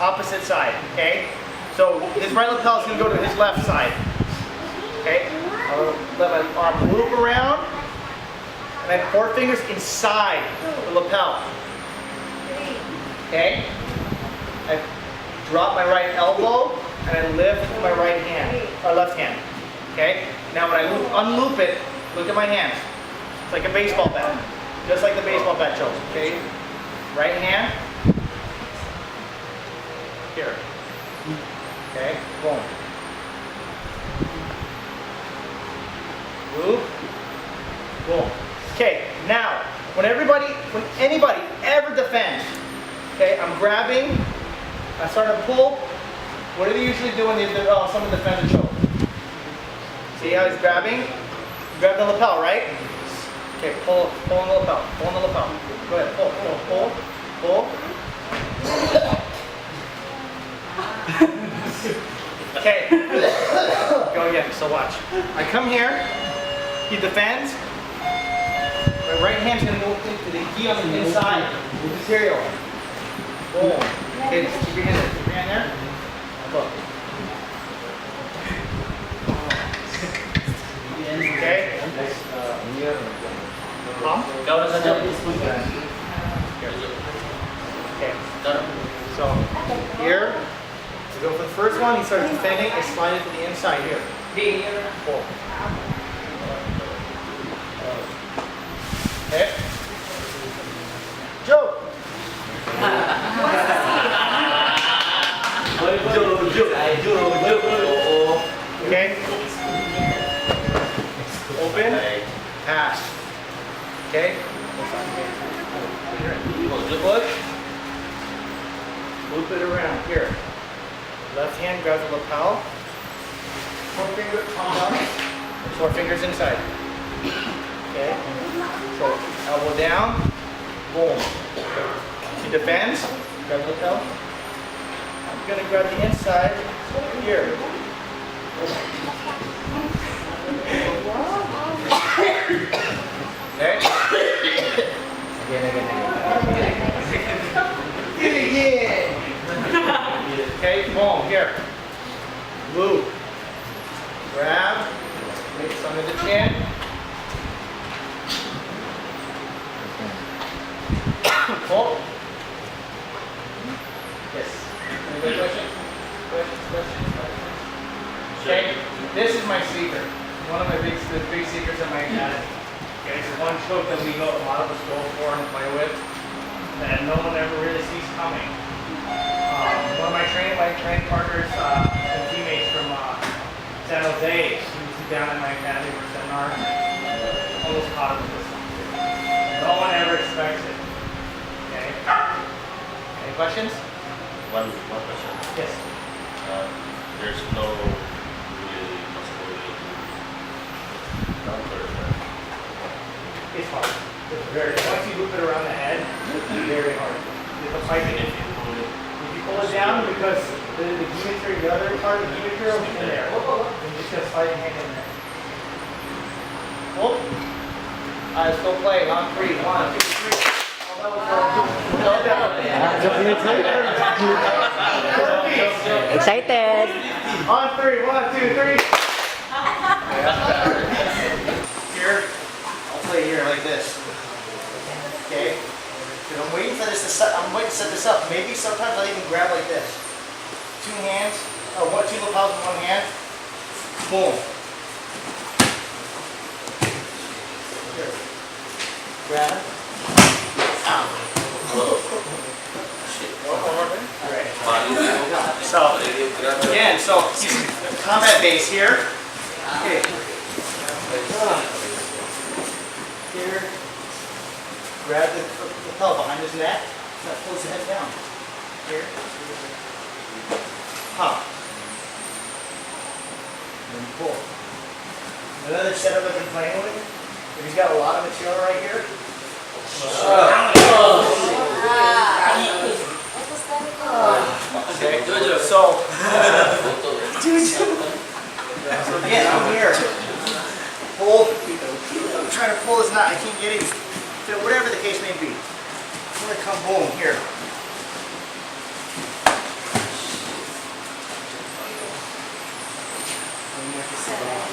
opposite side. Okay? So his right lapel is going to go to his left side. Okay? I'll let my arm loop around. And then 4 fingers inside the lapel. Okay? I drop my right elbow and I lift my right hand, or left hand. Okay? Now when I unloop it, look at my hands. It's like a baseball bat. Just like the baseball bat shows. Okay? Right hand. Here. Okay? Boom. Loop. Boom. Okay, now, when anybody ever defends, okay, I'm grabbing, I start to pull. What do they usually do when someone defends a choke? See how he's grabbing? Grab the lapel, right? Okay, pull on the lapel, pull on the lapel. Go ahead, pull. Okay, go again, so watch. I come here, he defends. My right hand's going to go into the gi on the inside with the material. Boom. Okay, just keep your hand there. Keep your hand there. Look. Okay? Okay. So, here, we go for the first one. He starts defending. I slide it to the inside here. Pull. Okay. Joe. Okay. Open. Pass. Okay. Push. Loop it around here. Left hand grabs the lapel. 4 fingers, palm down. 4 fingers inside. Okay. So elbow down. Boom. He defends. Grab the lapel. I'm gonna grab the inside here. Okay. Again. Okay, boom, here. Loop. Grab. Make some of the chin. Pull. Yes. Any other questions? Questions? Okay. This is my secret. One of the big secrets of my academy. Okay, it's one choke that a lot of us go for and play with that no one ever really sees coming. One of my training partners and teammates from San Jose, he was down at my academy for a seminar, almost caught him with this. No one ever expects it. Okay? Any questions? One question. Yes. There's no really possibility to counter that. It's hard. It's very hard. Once you loop it around the head, it's very hard. If a fight, if you pull it down because the geometry, the other part of the geometry will be in there. You're just gonna slide your hand in there. Whoop. Let's go play on 3. 1, 2, 3. Excited! On 3, 1, 2, 3. Here, I'll play here like this. Okay? And I'm waiting for this to set. I'm waiting to set this up. Maybe sometimes I'll even grab like this. 2 hands, or 2 lapels in 1 hand. Boom. Here. Grab. So, again, he's combat base here. Okay. Here. Grab the lapel behind his neck. Now pulls the head down. Here. Pop. And pull. Another setup I've been playing with. If he's got a lot of material right here. Okay. So, not, I can't get any fit, whatever the case may be. I'm gonna come boom here.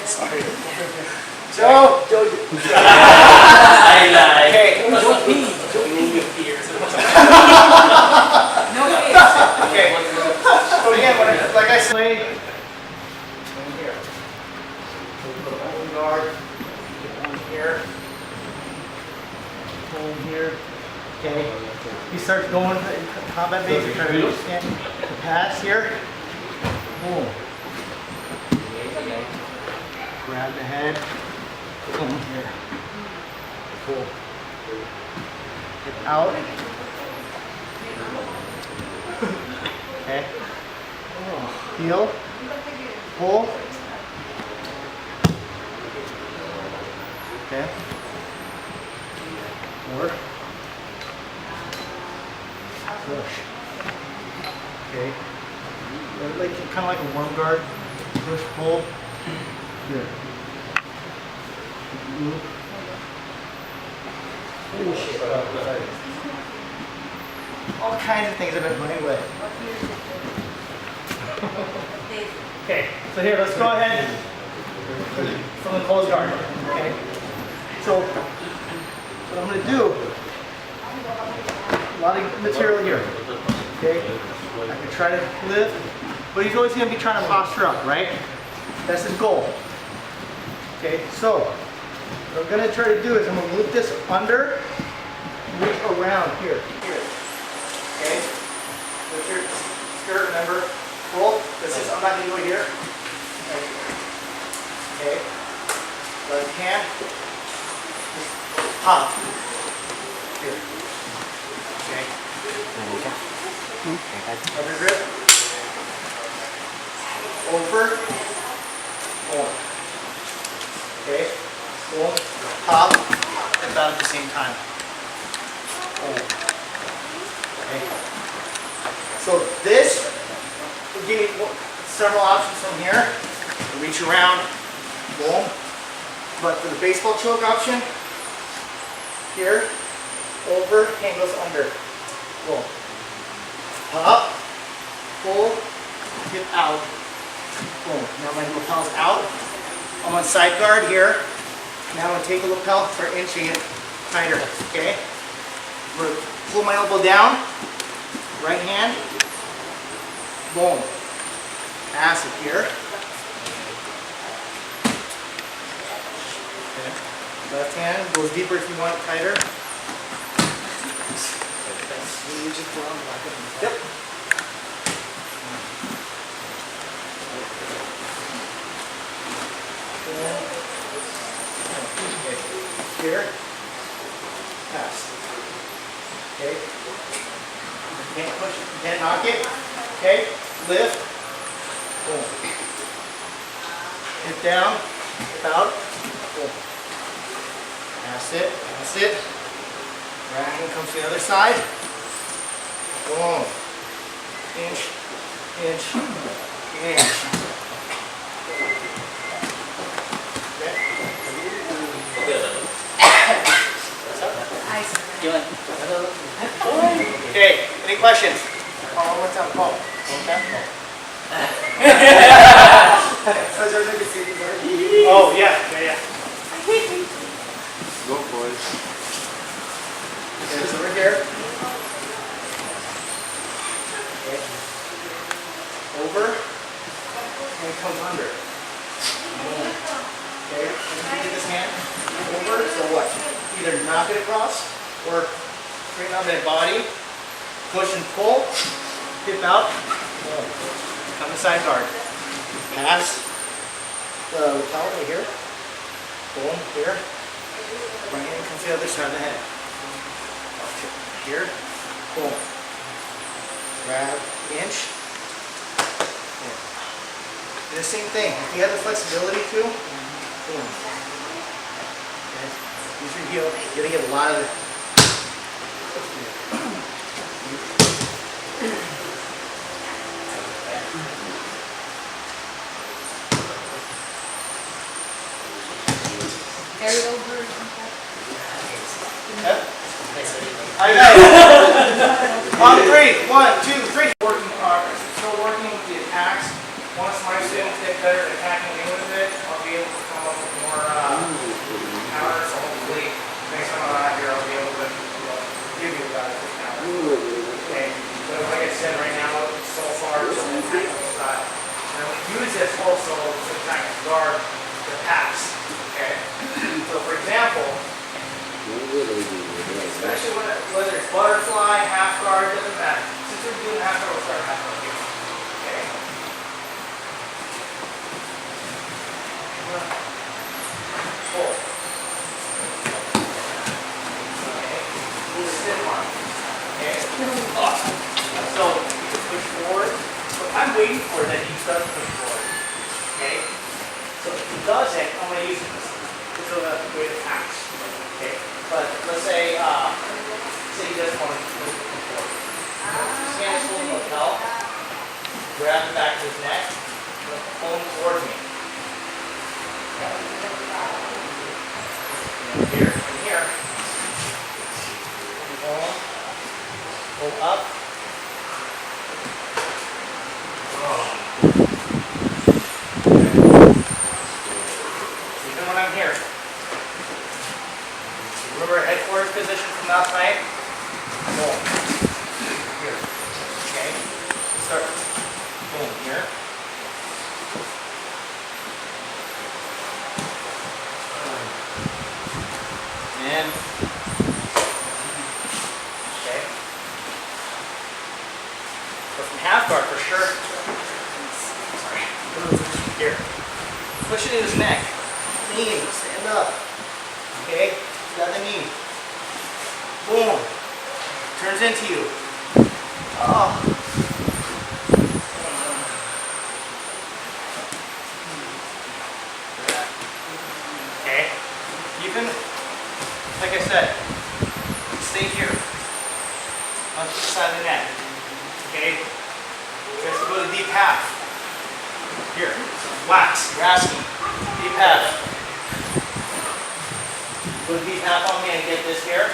Sorry. Joe! I lie. Okay. Don't pee. No Okay. So again, like I say, in here. Hold guard. Hold here. Hold here. Okay. He starts going to combat base. You try to understand the pass here. Boom. Grab the head. Boom here. Cool. Get out. Okay. Heel. Pull. Okay. Work. Push. Okay. Like kind of like a warm guard. Push, pull. Here. Move. Oh shit. All kinds of things I've been playing with. Okay, so here, let's go ahead from the closed guard. Okay. So what I'm going to do, a lot of material here. Okay. I can try to lift, but he's always going to be trying to posture up, right? That's his goal. Okay, so what I'm going to try to do is I'm going to loop this under, reach around here. Okay, with your skirt, remember, pull. This is, I'm not going to go here. Okay, left hand, pop. Here. Okay. Other grip. Over. Boom. Okay. Boom. Pop. And about at the same time. Boom. Okay. So this will give you several options from here. Reach around. Boom. But for the baseball choke option, here, over, hand goes under. Boom. Up, pull, hip out. Boom. Now my lapel's out. I'm on side guard here. Now I'm going to take the lapel, start inching it tighter. Okay? I'm going to pull my elbow down. Right hand. Boom. Pass it here. Okay. Left hand goes deeper if you want it tighter. Yep. Okay. Here. Pass. Okay. You can't push it, you can't knock it. Okay. Lift. Boom. Hip down. Hip out. Boom. Pass it. Pass it. Right hand comes to the other side. Boom. Inch, inch, inch. Okay. Okay, any questions? Paul, what's up, Paul? Oh, yeah. Go, boys. Okay, so we're here. Okay. Over. And it comes under. Okay, and you get this hand over, so what? Either knock it across or straighten out that body. Push and pull. Hip out. Boom. Come to side guard. Pass the lapel right here. Boom, here. Right hand comes to the other side of the head. Here. Boom. Grab, inch. And the same thing. If you have the flexibility to, boom. Okay. Use your heel. You're going to get a lot of it. Carry over. I got it. On 3, 1, 2, 3. Work in progress. Still working with the attacks. Once my students get better at attacking me with it, I'll be able to come up with more counters. So hopefully, next time I'm out here, I'll be able to give you guys a counter. Okay. But like I said, right now, so far, it's an attacking style. And we use this also to attack and guard the pass. Okay. So for example, especially whether it's butterfly, half guard, doesn't matter. Since we're doing half guard, we'll start half guard here. Okay. Pull. Okay. Sit on. Okay. Up. So you can push forward. What I'm waiting for that he starts to push forward. Okay. So if he doesn't, I'm going to use this. This is a way to axe. Okay. But let's say he doesn't want to push forward. His hand is holding the lapel. Grab the back of his neck. Pull him towards me. And here, and here. Pull up. Even when I'm here. Remember headquarters position from last night? Boom. Here. Okay. Start. Boom. Here. And. Okay. But from half guard for sure. Sorry. Here. Push it in his neck. Lean. Stand up. Okay. Got the knee. Boom. Turns into you. Oh. Okay. Even, like I said, stay here. On the side of the neck. Okay. You guys go to deep half. Here. Wax. You're asking. Deep half. Put a deep half on me and get this here.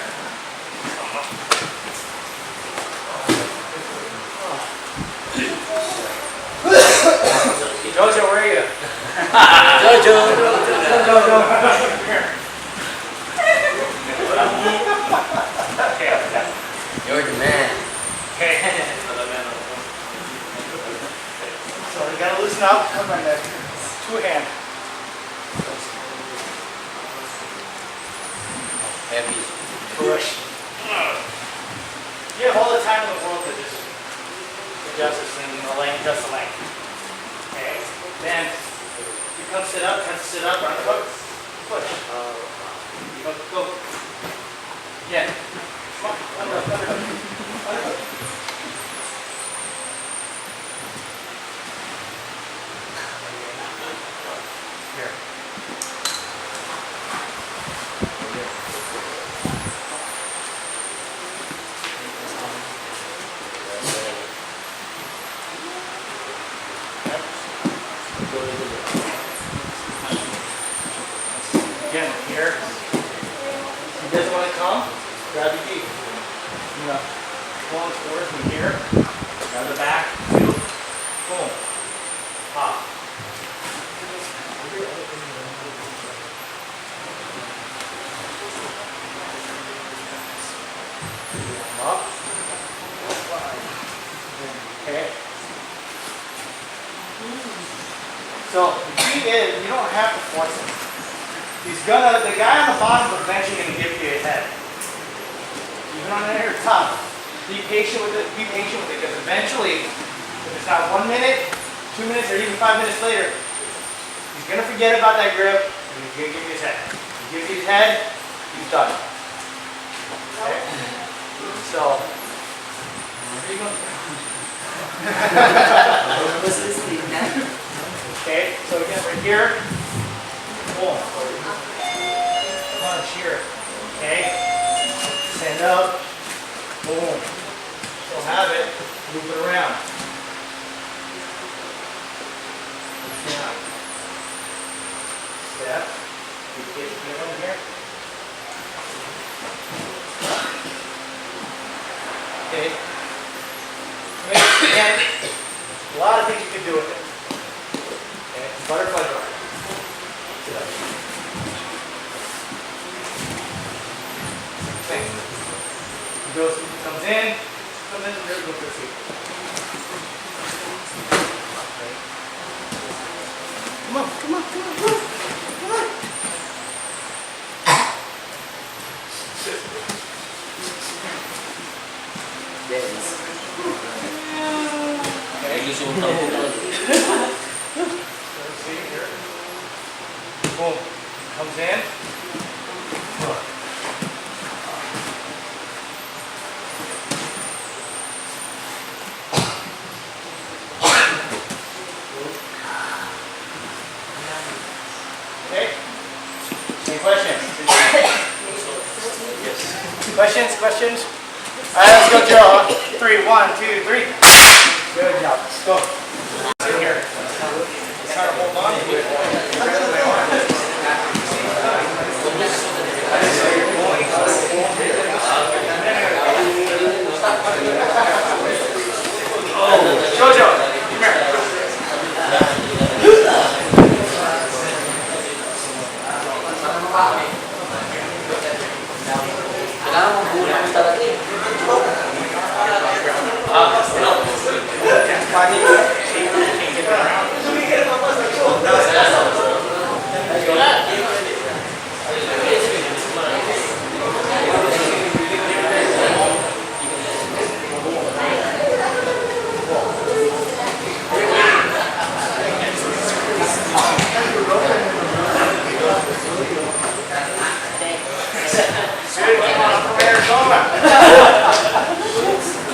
Jojo, where are you? Jojo. Jojo. Here. Okay. You're the man. Okay. So you gotta loosen up. Come on, neck. 2 hand. Heavy. Push. You have all the time in the world to just adjust this thing, adjust the length. Okay. Then you come sit up, on the hook, push. Go. Yeah. Come on, underhook. Here. Again, here. He doesn't want to come, grab your feet. You know, pull him forward from here. Grab the back, 2, boom. Pop. Up. Okay. So the key is you don't have to force it. The guy on the bottom is eventually going to give you a head. Even on there, you're tough. Be patient with it, because eventually, if it's not 1 minute, 2 minutes, or even 5 minutes later, he's going to forget about that grip, and he's going to give you his head. He gives you his head, he's done. Okay? So, there you go. Okay, so again, right here, boom. Punch here. Okay, stand up, boom. So have it, move it around. Down. Step. Keep getting here. of things you can do with it. Okay, butterfly guard. Thing. Comes in, there goes the feet. Come on, come on, come on, come on, come on. Boom. Comes in. Okay. Any questions? Questions? Questions? All right, let's go draw. 3, 1, 2, 3. Good job. Let's go. Sit here. Try to hold on to it. Oh, Jojo, come here.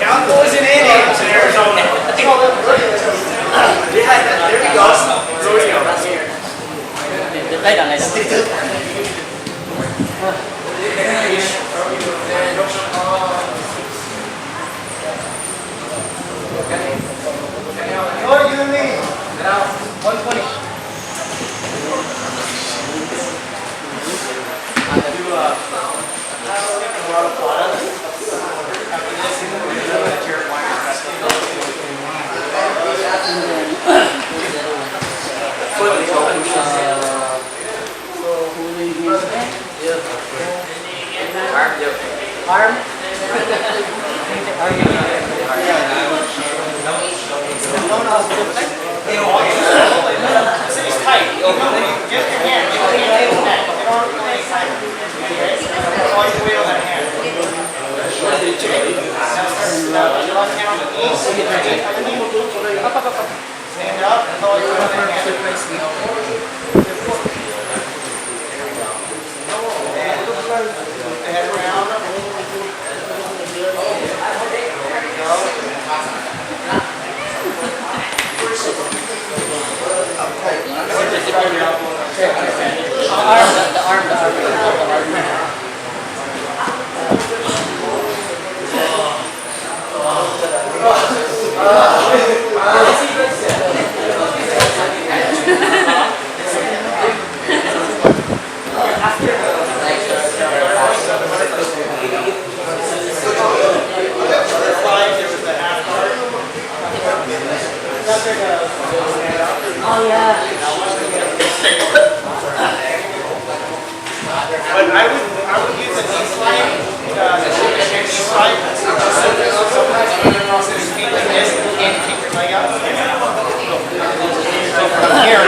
Cowboys and Indians in Arizona. Yeah, there we go. What are you and me? 120. Arm? It's tight. Give your hand. Give your hand to the neck. Get on the neck tighter. All your weight on that hand. Now, your left hand on the knee. Stand up and all your weight on that hand. Put the head around. There we go. Oh yeah. But I would use a knee slide, knee slide. Sometimes when you're crossing your feet like this, you can't kick your leg out. So from here,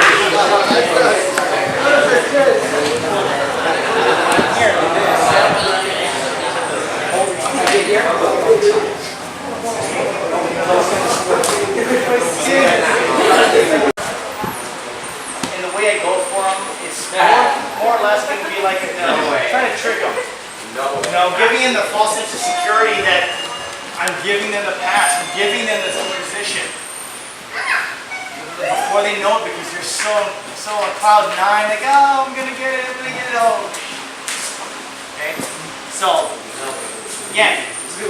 and the way I go for them is more or less going to be like trying to trick them. Giving them the false sense of security that I'm giving them the pass, I'm giving them this position. Before they know it, because you're so on cloud 9, like, oh, I'm gonna get it, oh. Okay? So, again,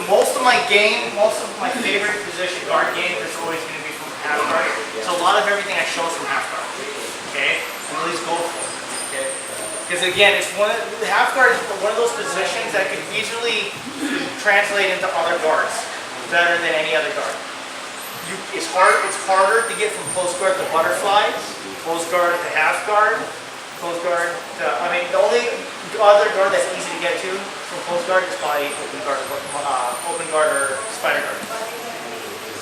most of my game, most of my favorite position guard game is always going to be from half guard. So a lot of everything I show is from half guard. Okay? And at least go for it. Okay? Because again, it's the half guard is one of those positions that could easily translate into other guards better than any other guard. it's harder to get from close guard to butterfly, close guard to half guard, close guard to, I mean, the only other guard that's easy to get to from close guard is probably open guard or spider guard.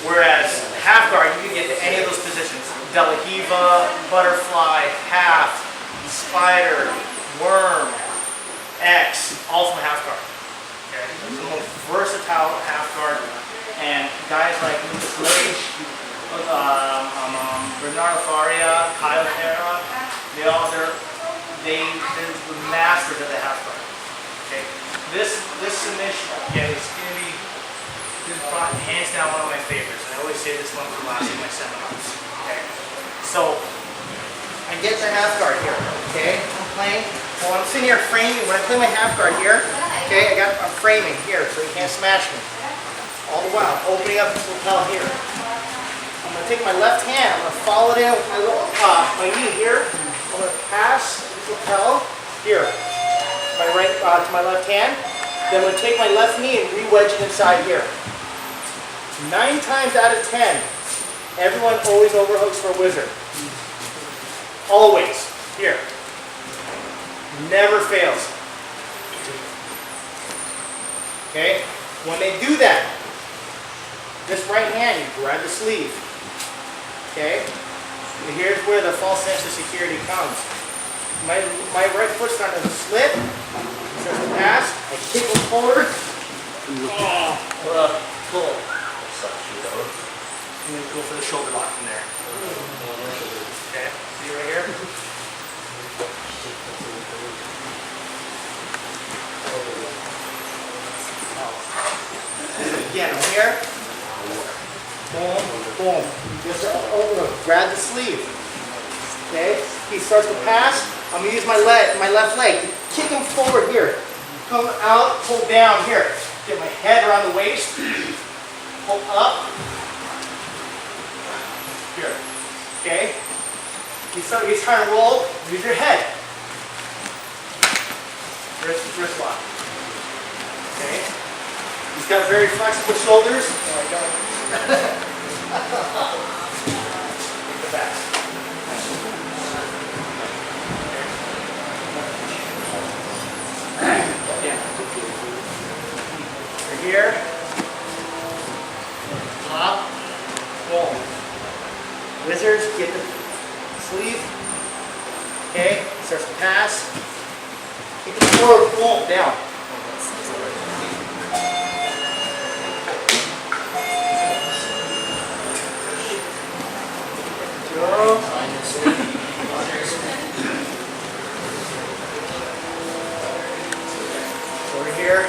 Whereas half guard, you can get to any of those positions. De La Hiva, butterfly, half, spider, worm, X, all from half guard. Okay? It's the most versatile half guard. And guys like Lucas Lage, Bernardo Faria, Kyle Terra, they're the masters of the half guard. Okay? This submission, again, is going to be hands down one of my favorites. I always say this one for last in my seminars. Okay? So I get the half guard here. Okay? I'm playing. Well, I'm sitting here framing. When I play my half guard here, okay, I'm framing here so you can't smash me. All the while, opening up this lapel here. I'm going to take my left hand, I'm going to follow it in with my knee here. I'm going to pass this lapel here. To my left hand. Then I'm going to take my left knee and re-wedge it inside here. 9 times out of 10, everyone always overhooks for a wizard. Always. Here. Never fails. Okay? When they do that, this right hand, you grab the sleeve. Okay? And here's where the false sense of security comes. My right foot starting to slip. Starts to pass. I kick it forward. Pull. I'm going to go for the shoulder lock from there. Okay? See right here? Again, I'm here. Boom, boom. Just grab the sleeve. Okay? He starts to pass. I'm going to use my left leg to kick him forward here. Come out, pull down here. Get my head around the waist. Pull up. Here. Okay? He's trying to roll. Use your head. Wrist lock. Okay? He's got very flexible shoulders. Oh, I don't. Take the back. Yeah. We're here. Top. Boom. Wizards, get the sleeve. Okay. Starts to pass. Kick it forward. Boom. Down. Over here,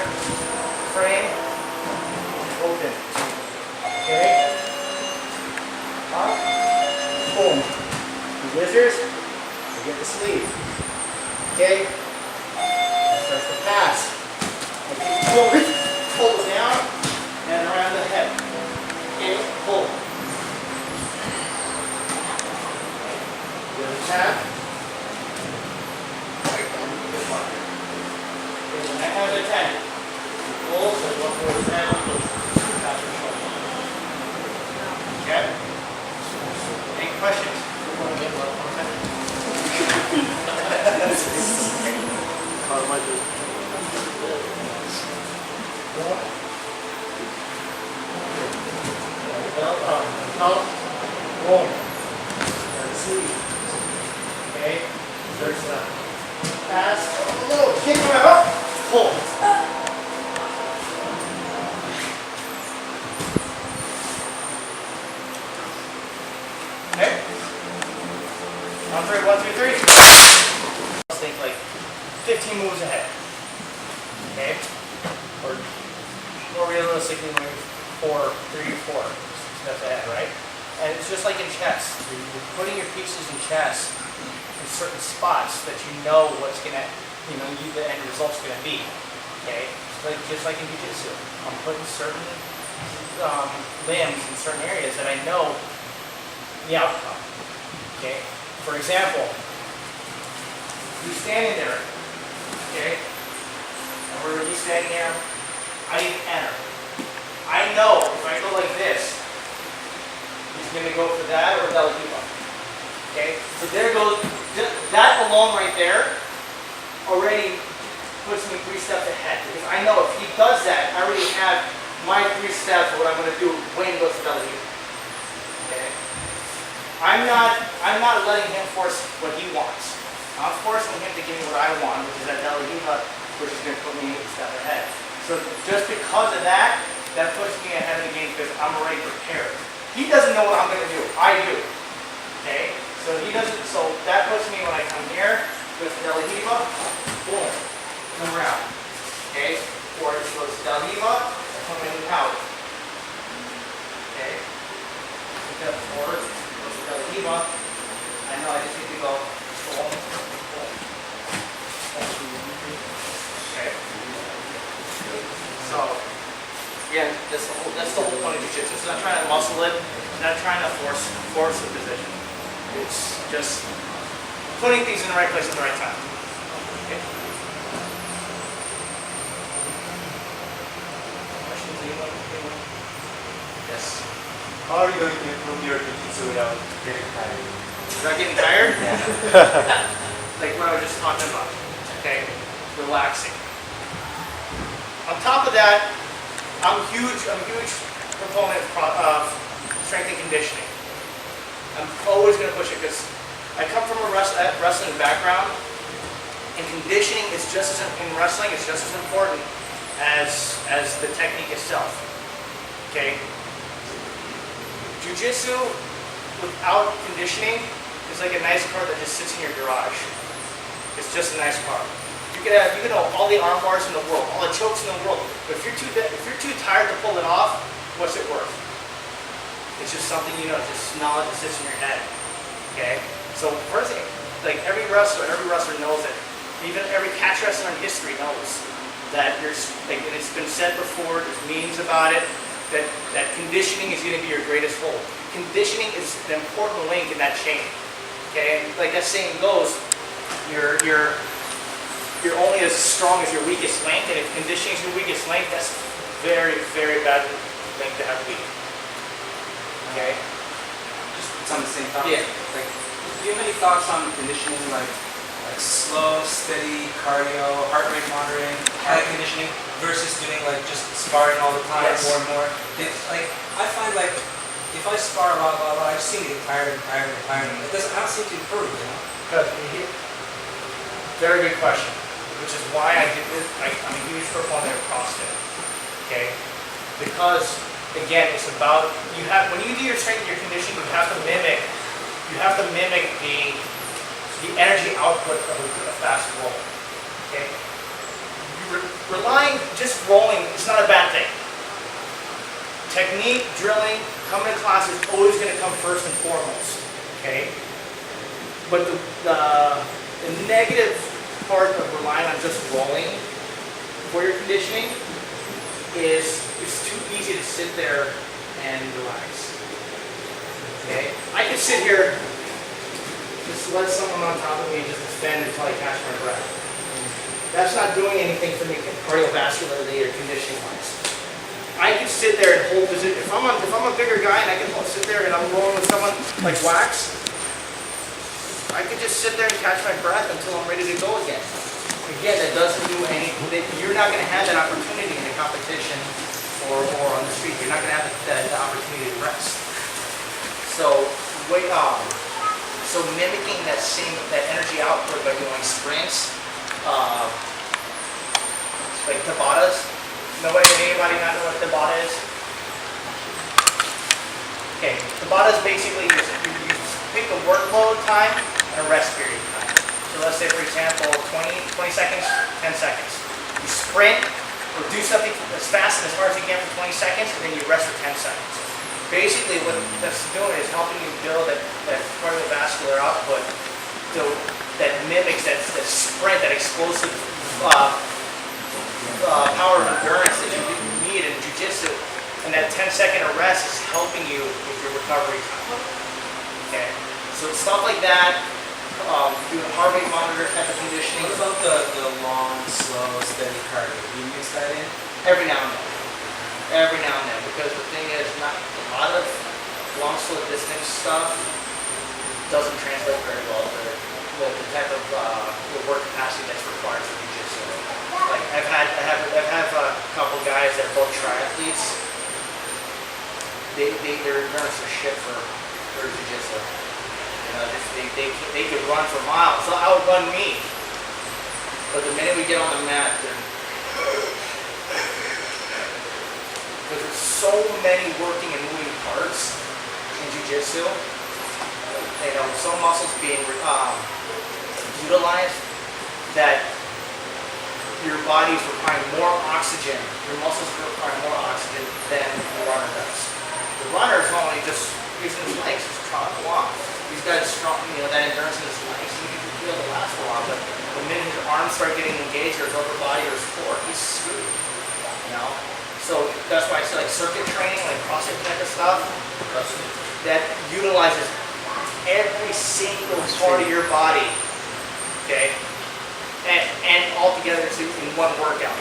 frame, open. Okay? Up, boom. The wizards, we get the sleeve. Okay? Starts to pass. Pull it down and around the head. Okay? Pull. Tap. I have the 10. Pull, so one more 10. Tap your shoulder. Okay? Any questions? Boom. Sleeve. Okay, there's the pass, kick him out, pull. Okay, on 3, 1, 2, 3. Let's think like 15 moves ahead. Okay, or more realistically, maybe 4, 3, 4 steps ahead, right? And it's just like in chess. You're putting your pieces in chess in certain spots that you know what's gonna, the end result's gonna be. Okay, just like in Jiu-Jitsu, I'm putting certain limbs in certain areas that I know the outcome. Okay, for example, you standing there. Okay, and we're just standing here. I didn't enter. I know if I go like this, you're gonna go for that or del hiva. Okay, so there goes, that alone right there already puts me 3 steps ahead. Because I know if he does that, I already have my 3 steps of what I'm gonna do when he goes to del hiva. Okay? I'm not letting him force what he wants. I'm forcing him to give me what I want, which is that del hiva, which is gonna put me a step ahead. So just because of that, that puts me ahead of the game because I'm already prepared. He doesn't know what I'm gonna do. I do. Okay? So he doesn't. So that puts me when I come here with del hiva, boom, come around. Okay? Or it goes del hiva, I come in and out. Okay? Step forward, goes to del hiva. I know I just need to go boom, boom. Okay? So again, that's the whole point of jiu-jitsu. It's not trying to muscle it, it's not trying to force the position. It's just putting things in the right place at the right time. Okay. Questions? Anyone? Yes. How are you going to improve your jiu-jitsu without getting tired? Without getting tired? Yeah. Like what I was just talking about. Okay. Relaxing. On top of that, I'm a huge proponent of strength and conditioning. I'm always going to push it because I come from a wrestling background, and conditioning is just as in wrestling is just as important as the technique itself. Okay. Jiu-jitsu without conditioning is like a nice car that just sits in your garage. It's just a nice car. You can know all the arm bars in the world, all the chokes in the world, but if you're too tired to pull it off, what's it worth? It's just something just knowledge that sits in your head. Okay? So first thing, like every wrestler knows it. Even every catch wrestler in history knows that and it's been said before, there's memes about it, that conditioning is going to be your greatest hold. Conditioning is the important link in that chain. Okay? And like that saying goes, you're only as strong as your weakest link, and if conditioning is your weakest link, that's very, very bad link to have weak. Okay? Just it's on the same topic. Yeah. Like, do you have any thoughts on conditioning, like slow, steady cardio, heart rate monitoring, high conditioning versus doing like just sparring all the time, Yes. more and more? It's like I find like if I spar a lot, I just seem to get tired and tired and tired. It doesn't. I don't seem to improve, you know. Good. Very good question. Which is why I did this. I'm a huge proponent of CrossFit. Okay? Because again, it's about when you do your strength and your conditioning, you have to mimic the energy output of a fast roll. Okay? Relying just rolling, it's not a bad thing. Technique, drilling, coming to class is always going to come first and foremost. Okay? But the negative part of relying on just rolling for your conditioning is it's too easy to sit there and relax. Okay? I could sit here, just let someone on top of me just defend until I catch my breath. That's not doing anything for me cardiovascularly or conditioning wise. I could sit there and hold position. If I'm a bigger guy and I can sit there and I'm rolling with someone like Wax, I could just sit there and catch my breath until I'm ready to go again. Again, that doesn't do anything. You're not going to have that opportunity in a competition or on the street. You're not going to have that opportunity to rest. So mimicking that energy output by doing sprints, like Tabatas. Anybody not know what Tabata is? Okay, Tabata is basically you pick a workload time and a rest period time. So let's say, for example, 20 seconds, 10 seconds. You sprint or do something as fast and as hard as you can for 20 seconds, and then you rest for 10 seconds. Basically, what that's doing is helping you build that cardiovascular output that mimics that sprint, that explosive power of endurance that you need in jiu-jitsu. And that 10-second rest is helping you with your recovery time. Okay, so stuff like that, doing heart rate monitor type of conditioning. What about the long, slow, steady cardio? Do you mix that in? Every now and then. Every now and then, because the thing is, not a lot of long slow distance stuff doesn't translate very well to the type of work capacity that's required for jiu-jitsu. Like I have a couple guys that are both triathletes. Their endurance are shit for jiu-jitsu. You know, they could run for miles. They'll outrun me. But the minute we get on the mat, because there's so many working and moving parts in jiu-jitsu, you know, so muscles being utilized that your body's requiring more oxygen, your muscles require more oxygen than the runner does. The runner is only just using his legs, just trotting along. He's got strong, you know, that endurance in his legs, he can be able to last for a while, but the minute his arms start getting engaged, or his upper body or his core, he's screwed. You know? So that's why I say like circuit training, like CrossFit type of stuff, that utilizes every single part of your body, okay? And all together in one workout,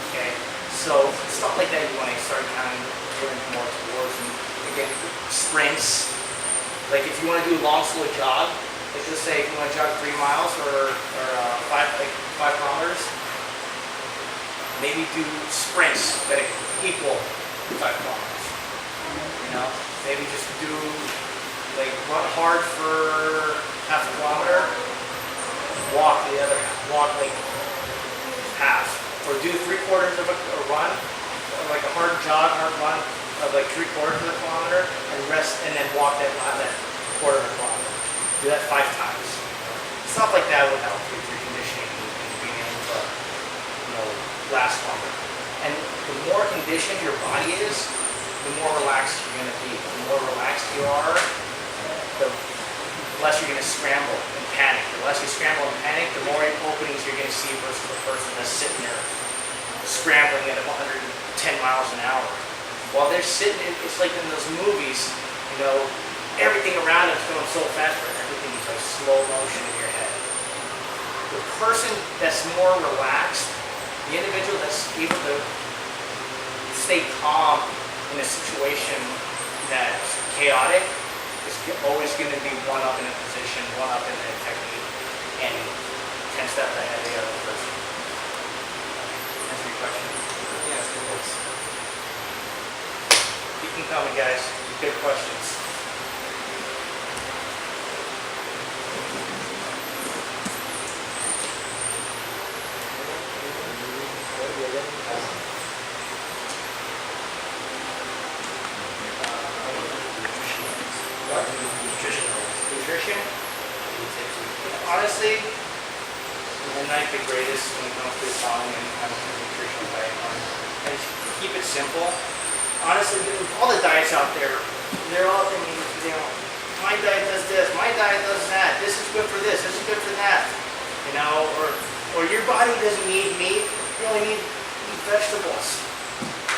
okay? So stuff like that you want to start kind of doing more towards, and again, sprints. Like if you want to do a long, slow jog, like just say if you want to jog 3 miles or 5 kilometers, maybe do sprints that equal 5 kilometers. You know, maybe just do like run hard for half a kilometer, walk the other half, walk like half, or do 3/4 of a run, or like a hard jog, hard run of like 3/4 of a kilometer, and rest, and then walk that quarter of a kilometer. Do that 5 times. Stuff like that would help with your conditioning and being able to, you know, last longer. And the more conditioned your body is, the more relaxed you're going to be. The more relaxed you are, the less you're going to scramble and panic. The less you scramble and panic, the more openings you're going to see versus the person that's sitting there scrambling at 110 miles an hour. While they're sitting, it's like in those movies, you know, everything around them's going so fast, but everything is like slow motion in your head. The person that's more relaxed, the individual that's able to stay calm in a situation that's chaotic, is always going to be one up in a position, one up in a technique, and 10 steps ahead of the other person. Answer your question? Yes, it works. You can tell me, guys. Good questions. Nutrition? Honestly, we're not the greatest when it comes to following any kind of nutritional diet. And keep it simple. Honestly, all the diets out there, they're all, I mean, you know, my diet does this, my diet does that, this is good for this is good for that, you know, or your body doesn't need meat, you only need vegetables.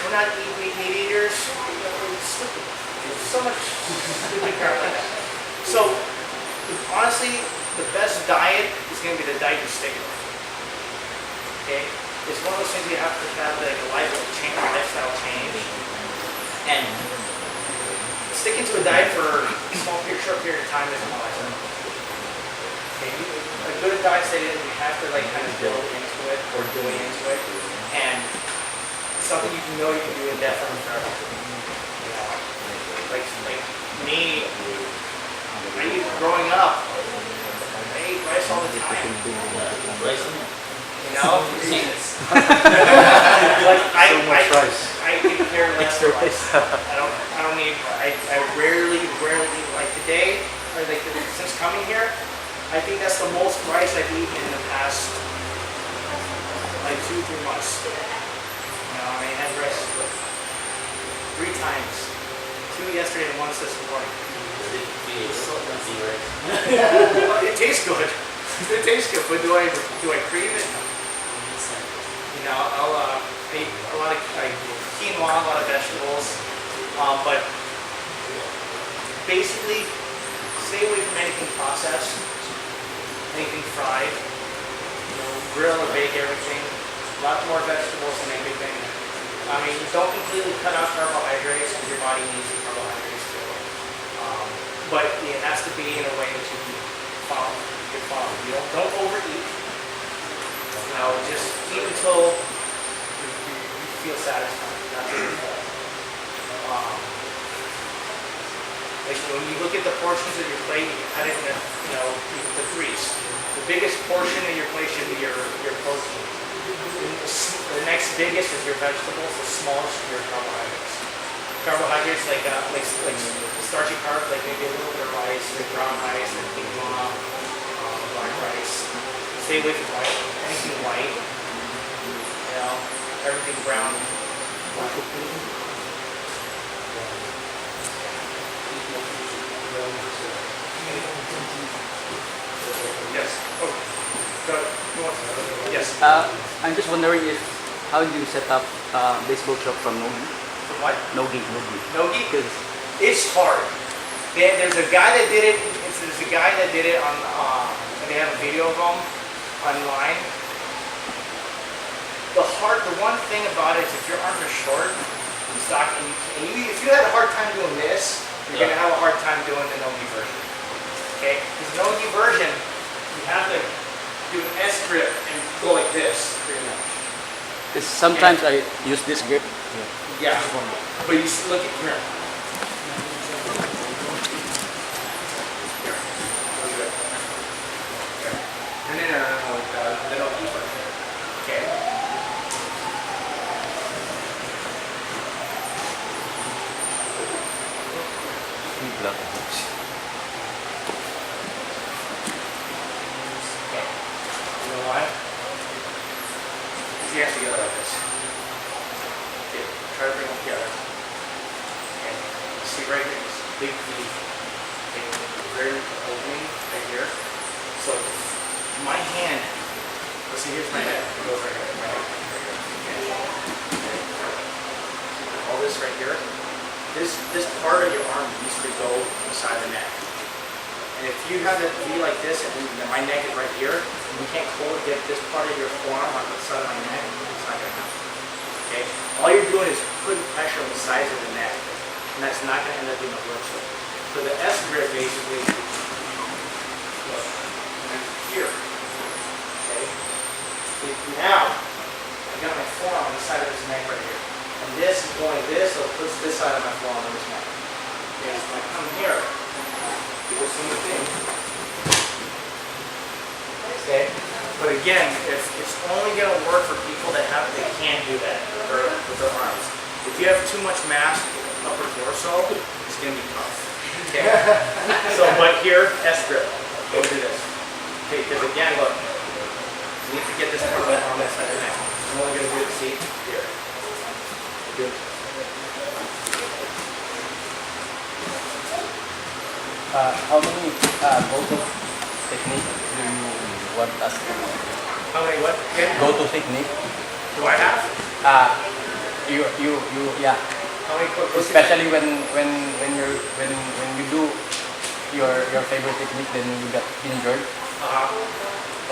We're not meat eaters, it's stupid. There's so much stupid crap like that. So, honestly, the best diet is going to be the diet you stick with. Okay? It's one of those things you have to have like a lifestyle change. And sticking to a diet for a short period of time isn't always enough. Okay? A good diet study, you have to like kind of build into it or doing into it. And something you know you can do indefinitely forever. You know? Like me, I used growing up, I ate rice all the time. You know? Like I could care less for rice. I don't need, I rarely eat like today, or like since coming here, I think that's the most rice I've eaten in the past like 2-3 months. You know, I had rice 3 times. 2 yesterday and 1 this morning. It tastes good. It tastes good, but do I crave it? You know, I'll eat a lot of quinoa, a lot of vegetables, but basically stay away from anything processed, anything fried. You know, grill or bake everything. A lot more vegetables than anything. I mean, don't completely cut out carbohydrates because your body needs the carbohydrates too. but it has to be in a way that you can follow. You can follow. You don't overeat. Just eat until you feel satisfied. Not really full. Like when you look at the portions of your plate, you cut it into, the threes. The biggest portion of your plate should be your protein. The next biggest is your vegetables. The smallest is your carbohydrates. Carbohydrates like starchy carbs, like maybe a little bit of rice, like brown rice, like quinoa, black rice. Stay away from white. Anything white. Everything brown. Yes. Oh. Yes. I'm just wondering how do you set up baseball shop from Nogi? From what? Nogi. Nogi? Because It's hard. There's a guy that did it. There's a guy that did it on. And they have a video of him online. The one thing about it is if your arms are short, if you had a hard time doing this, you're gonna have a hard time doing the Nogi version. Okay? Because the Nogi version, you have to do an S grip and go like this, pretty much. sometimes I use this grip. Yeah. But you look at here. And then the Nogi version. Okay. Black. You know why? Because he has to go like this. Okay, try to bring them together. And see right here, this big V. Okay, very opening right here. So my hand, let's see, here's my head. It goes right here. My head, right here. Okay. All this right here. This part of your arm needs to go inside the neck. And if you have it be like this, and my neck is right here, and you can't get this part of your forearm on the side of my neck, it's not going to happen. Okay? All you're doing is putting pressure on the sides of the neck, and that's not going to end up being a blood choke. So the S grip basically, look, here. Okay? Now, I got my forearm on the side of this neck right here. And this is going this, so it puts this side of my forearm on this neck. Okay, so when I come here, do the same thing. Okay? But again, it's only going to work for people that can't do that with their arms. If you have too much mass upper torso, it's going to be tough. Okay? But here, S grip. Go do this. Okay, because again, look, you need to get this part of on that side of the neck. I'm only going to do it, see, here. Good. How many go-to technique do you want us to know? How many what? Okay. Go-to technique? Do I have? Yeah. How many Especially when you do your favorite technique, then you get injured.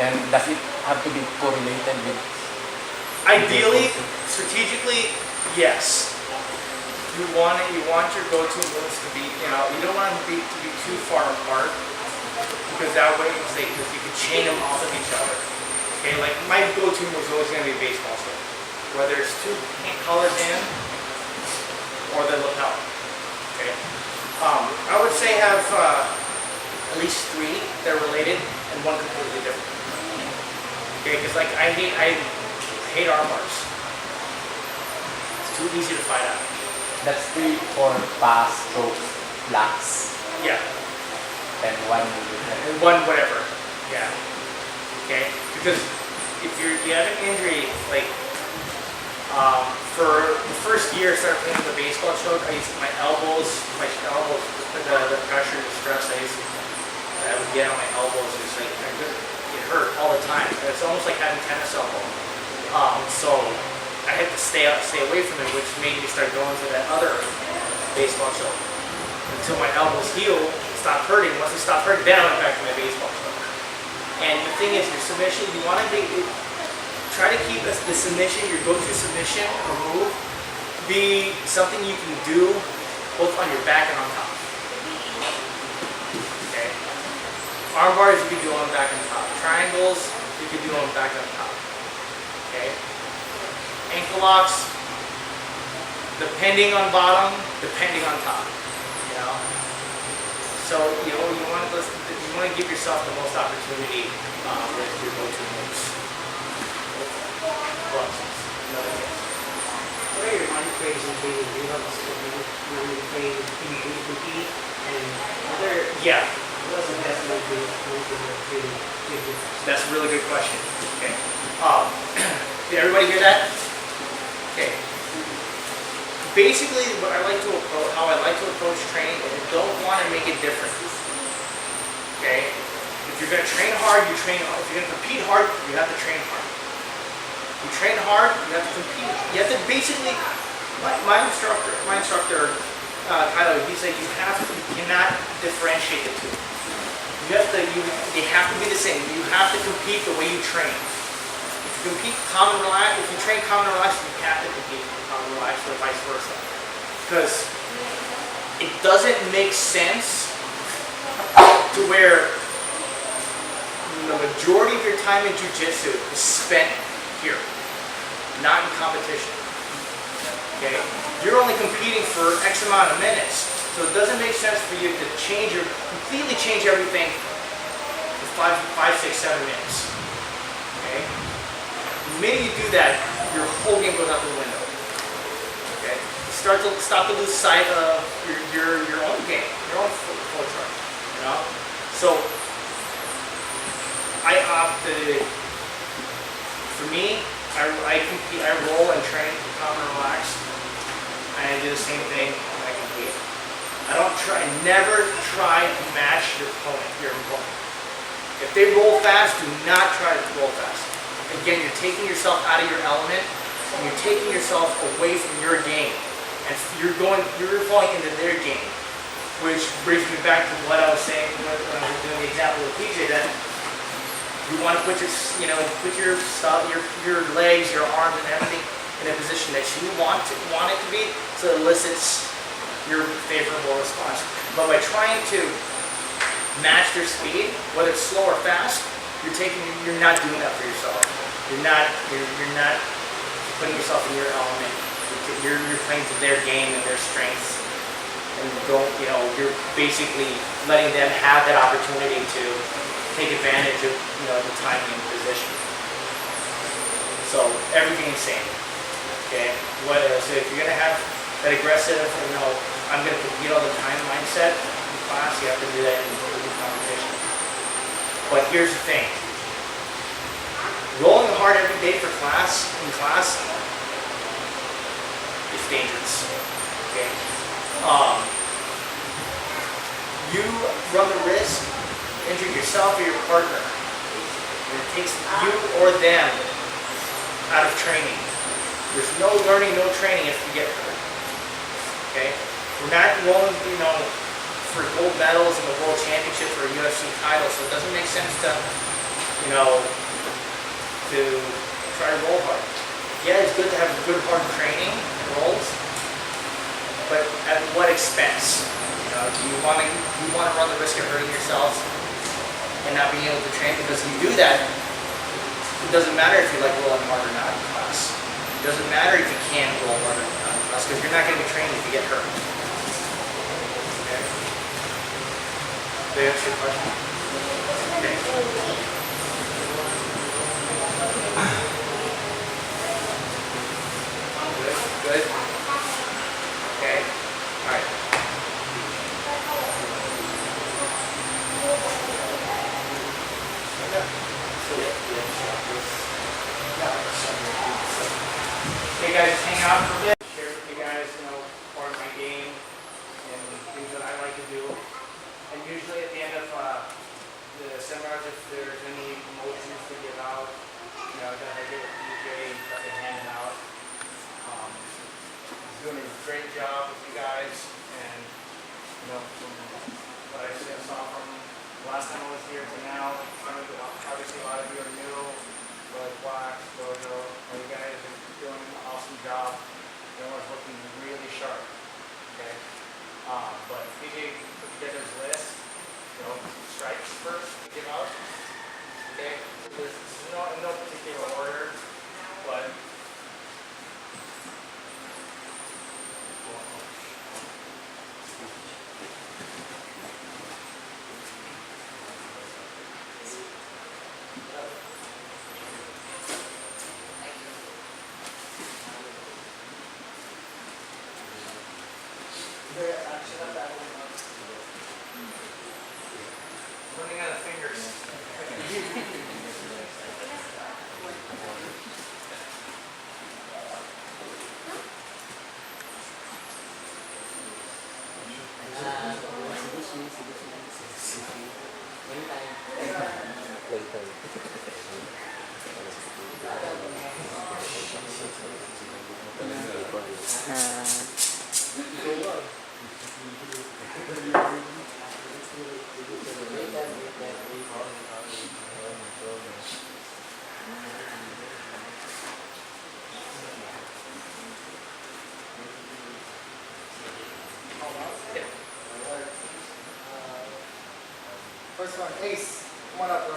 And does it have to be correlated with? Ideally, strategically, yes. You want your go-to moves to be, you don't want them to be too far apart, because that way because you can chain them off of each other. Okay, like my go-to move is always going to be a baseball swing, whether it's two colors in or the lapel. Okay, I would say have at least 3 that are related and one completely different. Okay, because like I hate arm bars. It's too easy to fight out. That's 3 for pass, strokes, blocks, Yeah. and 1 And one whatever. Yeah. Okay? Because if you have an injury, like for the first year I started playing the baseball choke, I used my elbows, the pressure, the stress I would get on my elbows, it hurt all the time. It's almost like having tennis elbow. So I had to stay away from it, which made me start going to that other baseball choke until my elbows healed, stopped hurting. Once it stopped hurting, then I went back to my baseball choke. And the thing is, your submission, you want to try to keep the submission, your go-to submission or move, be something you can do both on your back and on top. Arm bars, you can do on back and top. Triangles, you can do on back and top. Okay? Ankle locks, depending on bottom, depending on top. You know? So, you know, you want to give yourself the most opportunity with your go-to moves. Gloves. What are your mind frames in training? Do you have a specific mind frame you compete? And other, Yeah. what's the best way to training? That's a really good question. Okay. Did everybody hear that? Okay. Basically, how I like to approach training is I don't want to make it different. Okay. If you're going to train hard, you train hard. If you're going to compete hard, you have to train hard. You train hard, you have to compete. You have to basically. My instructor, Tyler, he said you cannot differentiate the two. They have to be the same. You have to compete the way you train. If you compete calm and relaxed, if you train calm and relaxed, you have to compete calm and relaxed, or vice versa. Because it doesn't make sense to where the majority of your time in jiu-jitsu is spent here, not in competition. Okay? You're only competing for X amount of minutes. So it doesn't make sense for you to completely change everything in 5, 6, 7 minutes. Okay? The minute you do that, your whole game goes out the window. Okay? You start to lose sight of your own game, your own flow chart. You know? So I opted, for me, I compete, I roll and train calm and relaxed. And I do the same thing when I compete. Never try to match your opponent. If they roll fast, do not try to roll fast. Again, you're taking yourself out of your element, and you're taking yourself away from your game. And you're falling into their game. Which brings me back to what I was saying when I was doing the example with PJ, that you want to put your stuff, your legs, your arms, and everything in a position that you want it to be, so it elicits your favorable response. But by trying to match their speed, whether it's slow or fast, you're not doing that for yourself. You're not putting yourself in your element. You're playing to their game and their strengths, and you're basically letting them have that opportunity to take advantage of the timing and position. So everything is same. Okay. So if you're gonna have that aggressive, I'm gonna compete all the time mindset in class, you have to do that in competition. But here's the thing: rolling hard every day in class is dangerous. Okay. You run the risk of injuring yourself or your partner. And it takes you or them out of training. There's no learning, no training if you get hurt. Okay? We're not rolling, for gold medals in the World Championship or a UFC title, so it doesn't make sense to try to roll hard. Yeah, it's good to have good hard training and rolls, but at what expense? Do you want to run the risk of hurting yourself and not being able to train? Because if you do that, it doesn't matter if you like rolling hard or not in class. It doesn't matter if you can roll hard or not in class, because you're not going to be trained if you get hurt. Okay? Did I answer your question? Okay. Good. Okay. All right. Hey guys, just hang out for a bit. Share with you guys, part of my game and things that I like to do. And usually at the end of the seminars, if there's any promotions to give out, that I get with DJ, that I hand it out. He's doing a great job with you guys, and from what I saw from the last time I was here to now, obviously a lot of you are new, like Wax, Dojo, you guys are doing an awesome job. Everyone's looking really sharp. Okay? But PJ put together his list, strikes. first, kick him out. Okay? There's no particular order, but running out of fingers. First one, Ace. Come on up, bro.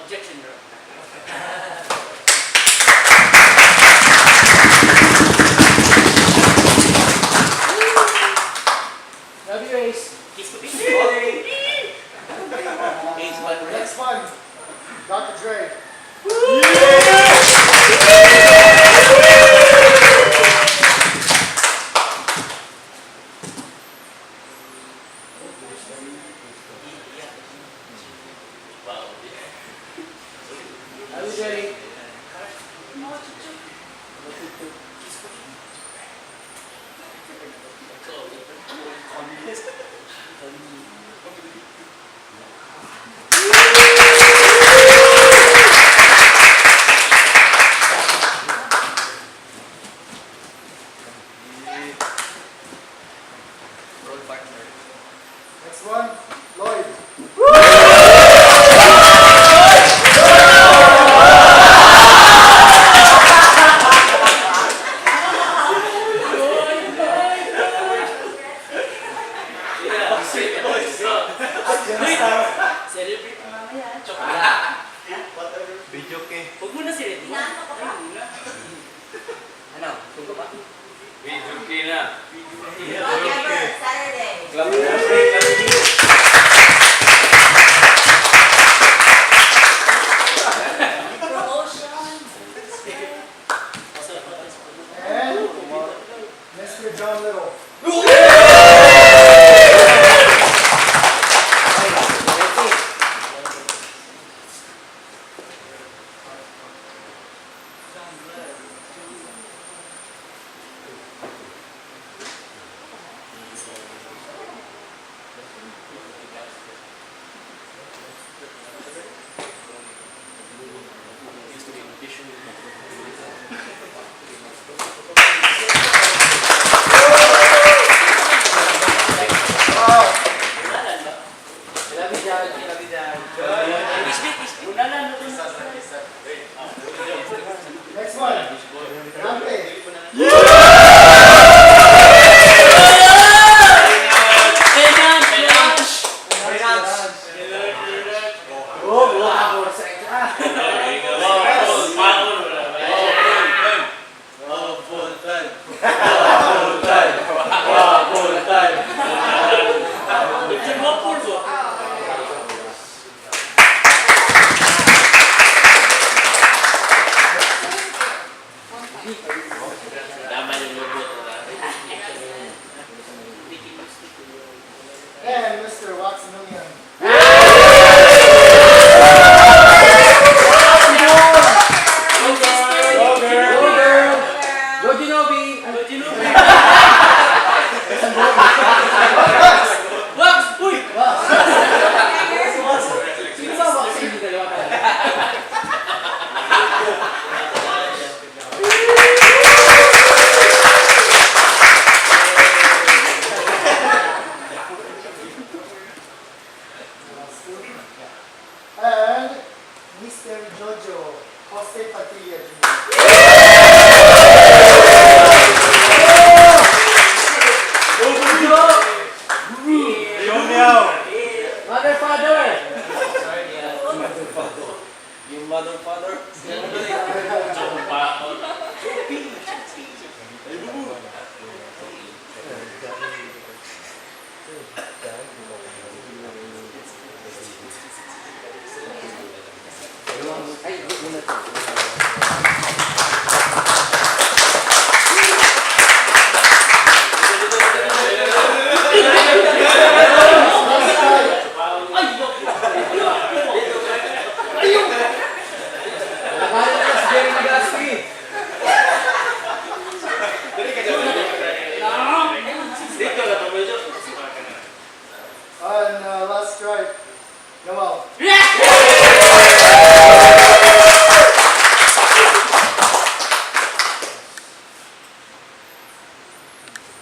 Objection, bro. Love you, Ace. Next one, Dr. Dre. Are you ready? Next one, Lloyd. Celebrate mo mamaya. Video game. Huwag mo na celebrate. Inaano ko pa. Ano? Tugo pa? Video game na. Saturday. And Mr. John Little. Next one, Dante. And Mr. Waximilian.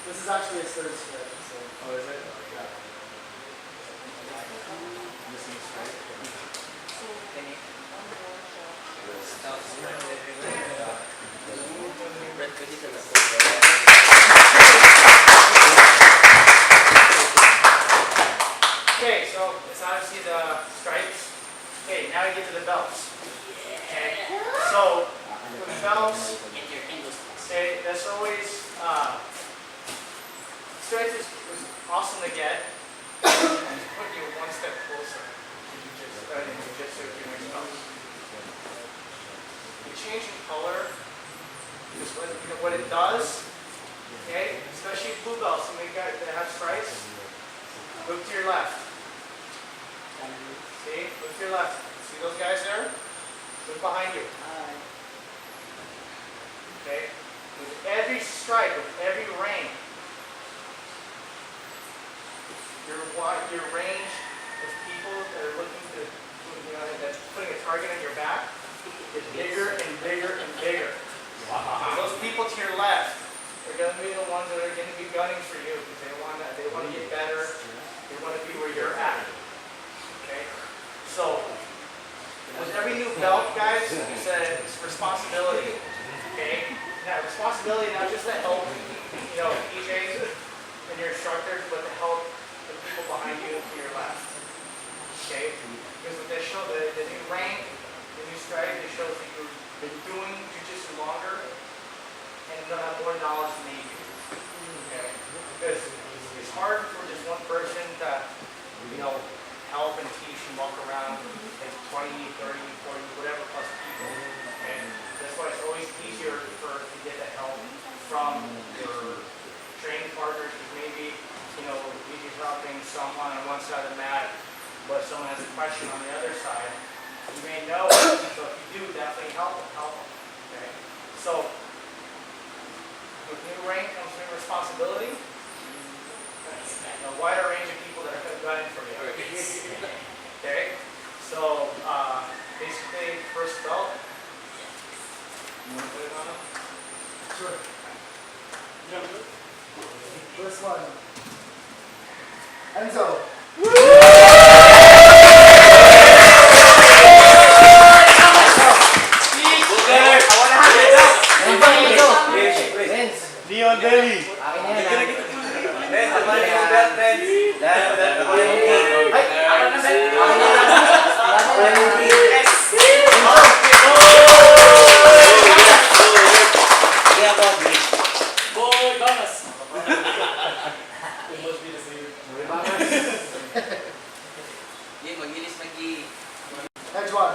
This is actually his third strike, so. Oh, is it? Yeah. Missing a strike. Okay, so it's obviously the stripes. Okay, now we get to the belts. Okay, so with the belts, okay, that's always stripes is awesome to get. Put you one step closer to Jiu-Jitsu doing belts. The change in color is what it does. Okay, especially blue belts, and we got that have stripes. Look to your left. See? Look to your left. See those guys there? Look behind you. Okay? With every strike, with every range, your range of people that are looking to, that's putting a target on your back is bigger and bigger and bigger. Those people to your left are going to be the ones that are going to be gunning for you because they want to get better. They want to be where you're at. Okay? So, with every new belt, guys, it's a responsibility. Okay? Now, responsibility not just to help, PJs and your instructors, but to help the people behind you to your left. Okay? Because what they show, the new rank, the new strike, it shows that you've been doing Jiu-Jitsu longer and you'll have more knowledge than they do. Okay? Because it's hard for just one person to, help and teach and walk around like 20, 30, 40, whatever plus people. Okay? That's why it's always easier to get the help from your training partners, because maybe, you're helping someone on one side of the mat, but someone has a question on the other side. You may know it, so if you do, definitely help them. Okay? So, with new rank comes new responsibility. A wider range of people that are going to gun for you. Okay? So, basically, first belt. You want to put it on them? Sure. First one. Enzo. Leon Belly. Next one.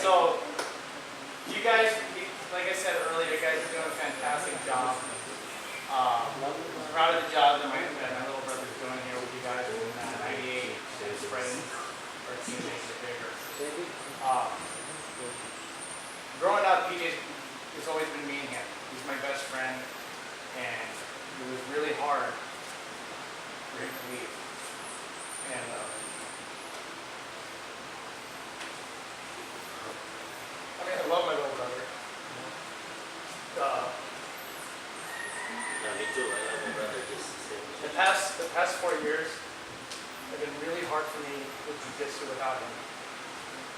So, you guys, like I said earlier, you guys are doing a fantastic job. I'm proud of the job that my little brother's doing here with you guys in 98, spreading our team makes it bigger. Growing up, PJ has always been me and him. He's my best friend, and it was really hard for him to leave. And I love my little brother. Me too. I love my brother. The past 4 years have been really hard for me with Jiu-Jitsu without him.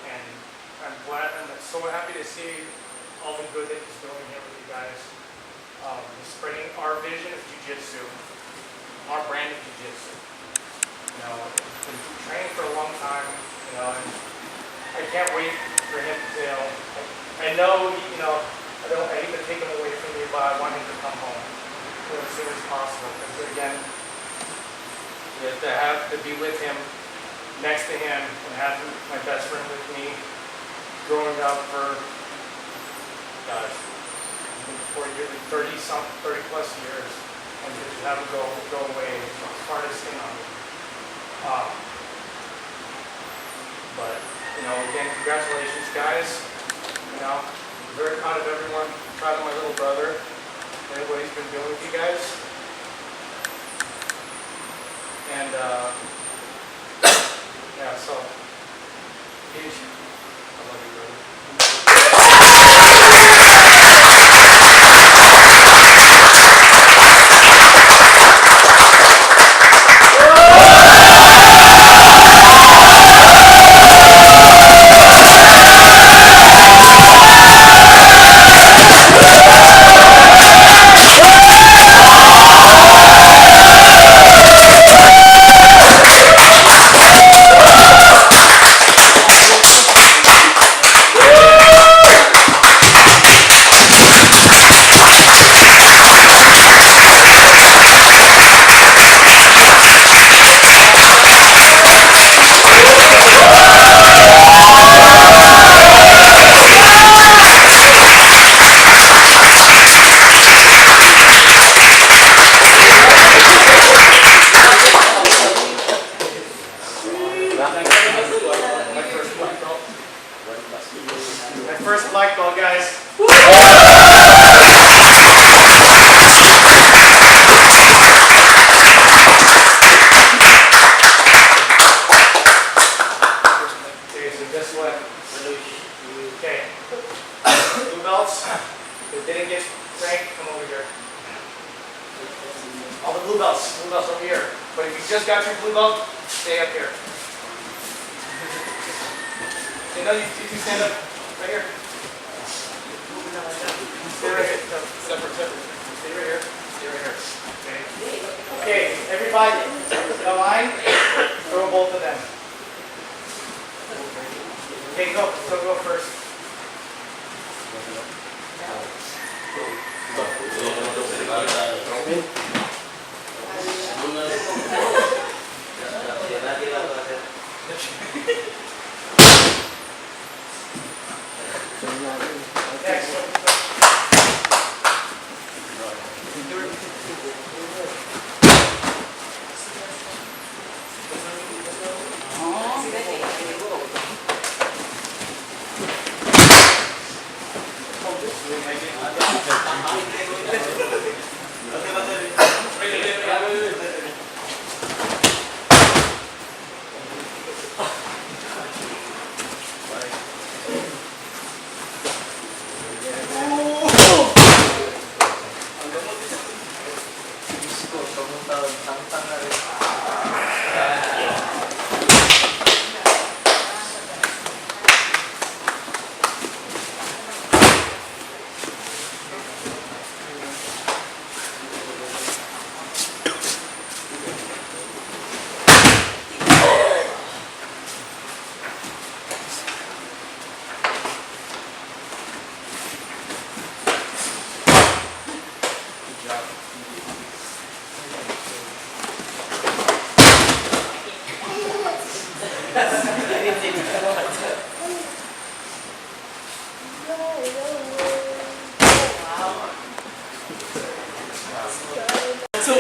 And I'm so happy to see all the good that he's doing here with you guys. He's spreading our vision of Jiu-Jitsu, our brand of Jiu-Jitsu. Been training for a long time, and I can't wait for him to, I know, I hate to take him away from me, but I want him to come home as soon as possible. Because again, to be with him, next to him, and have my best friend with me, growing job for, gosh, 30 plus years, and just have it go away. It's the hardest thing on me. But, you know, again, congratulations, guys. You know, I'm very proud of everyone, proud of my little brother, and what he's been doing with you guys. And, yeah, so, peace. I love you, brother. My first black belt, guys. Okay, so guess what? Okay. Blue belts, if they didn't get ranked, come over here. All the blue belts over here. But if you just got your blue belt, stay up here. You know, you can stand up right here. Stay right here. No, separate. Stay right here. Stay right here. Okay. Okay, everybody, in a line, throw both of them. Okay, go. So go first. So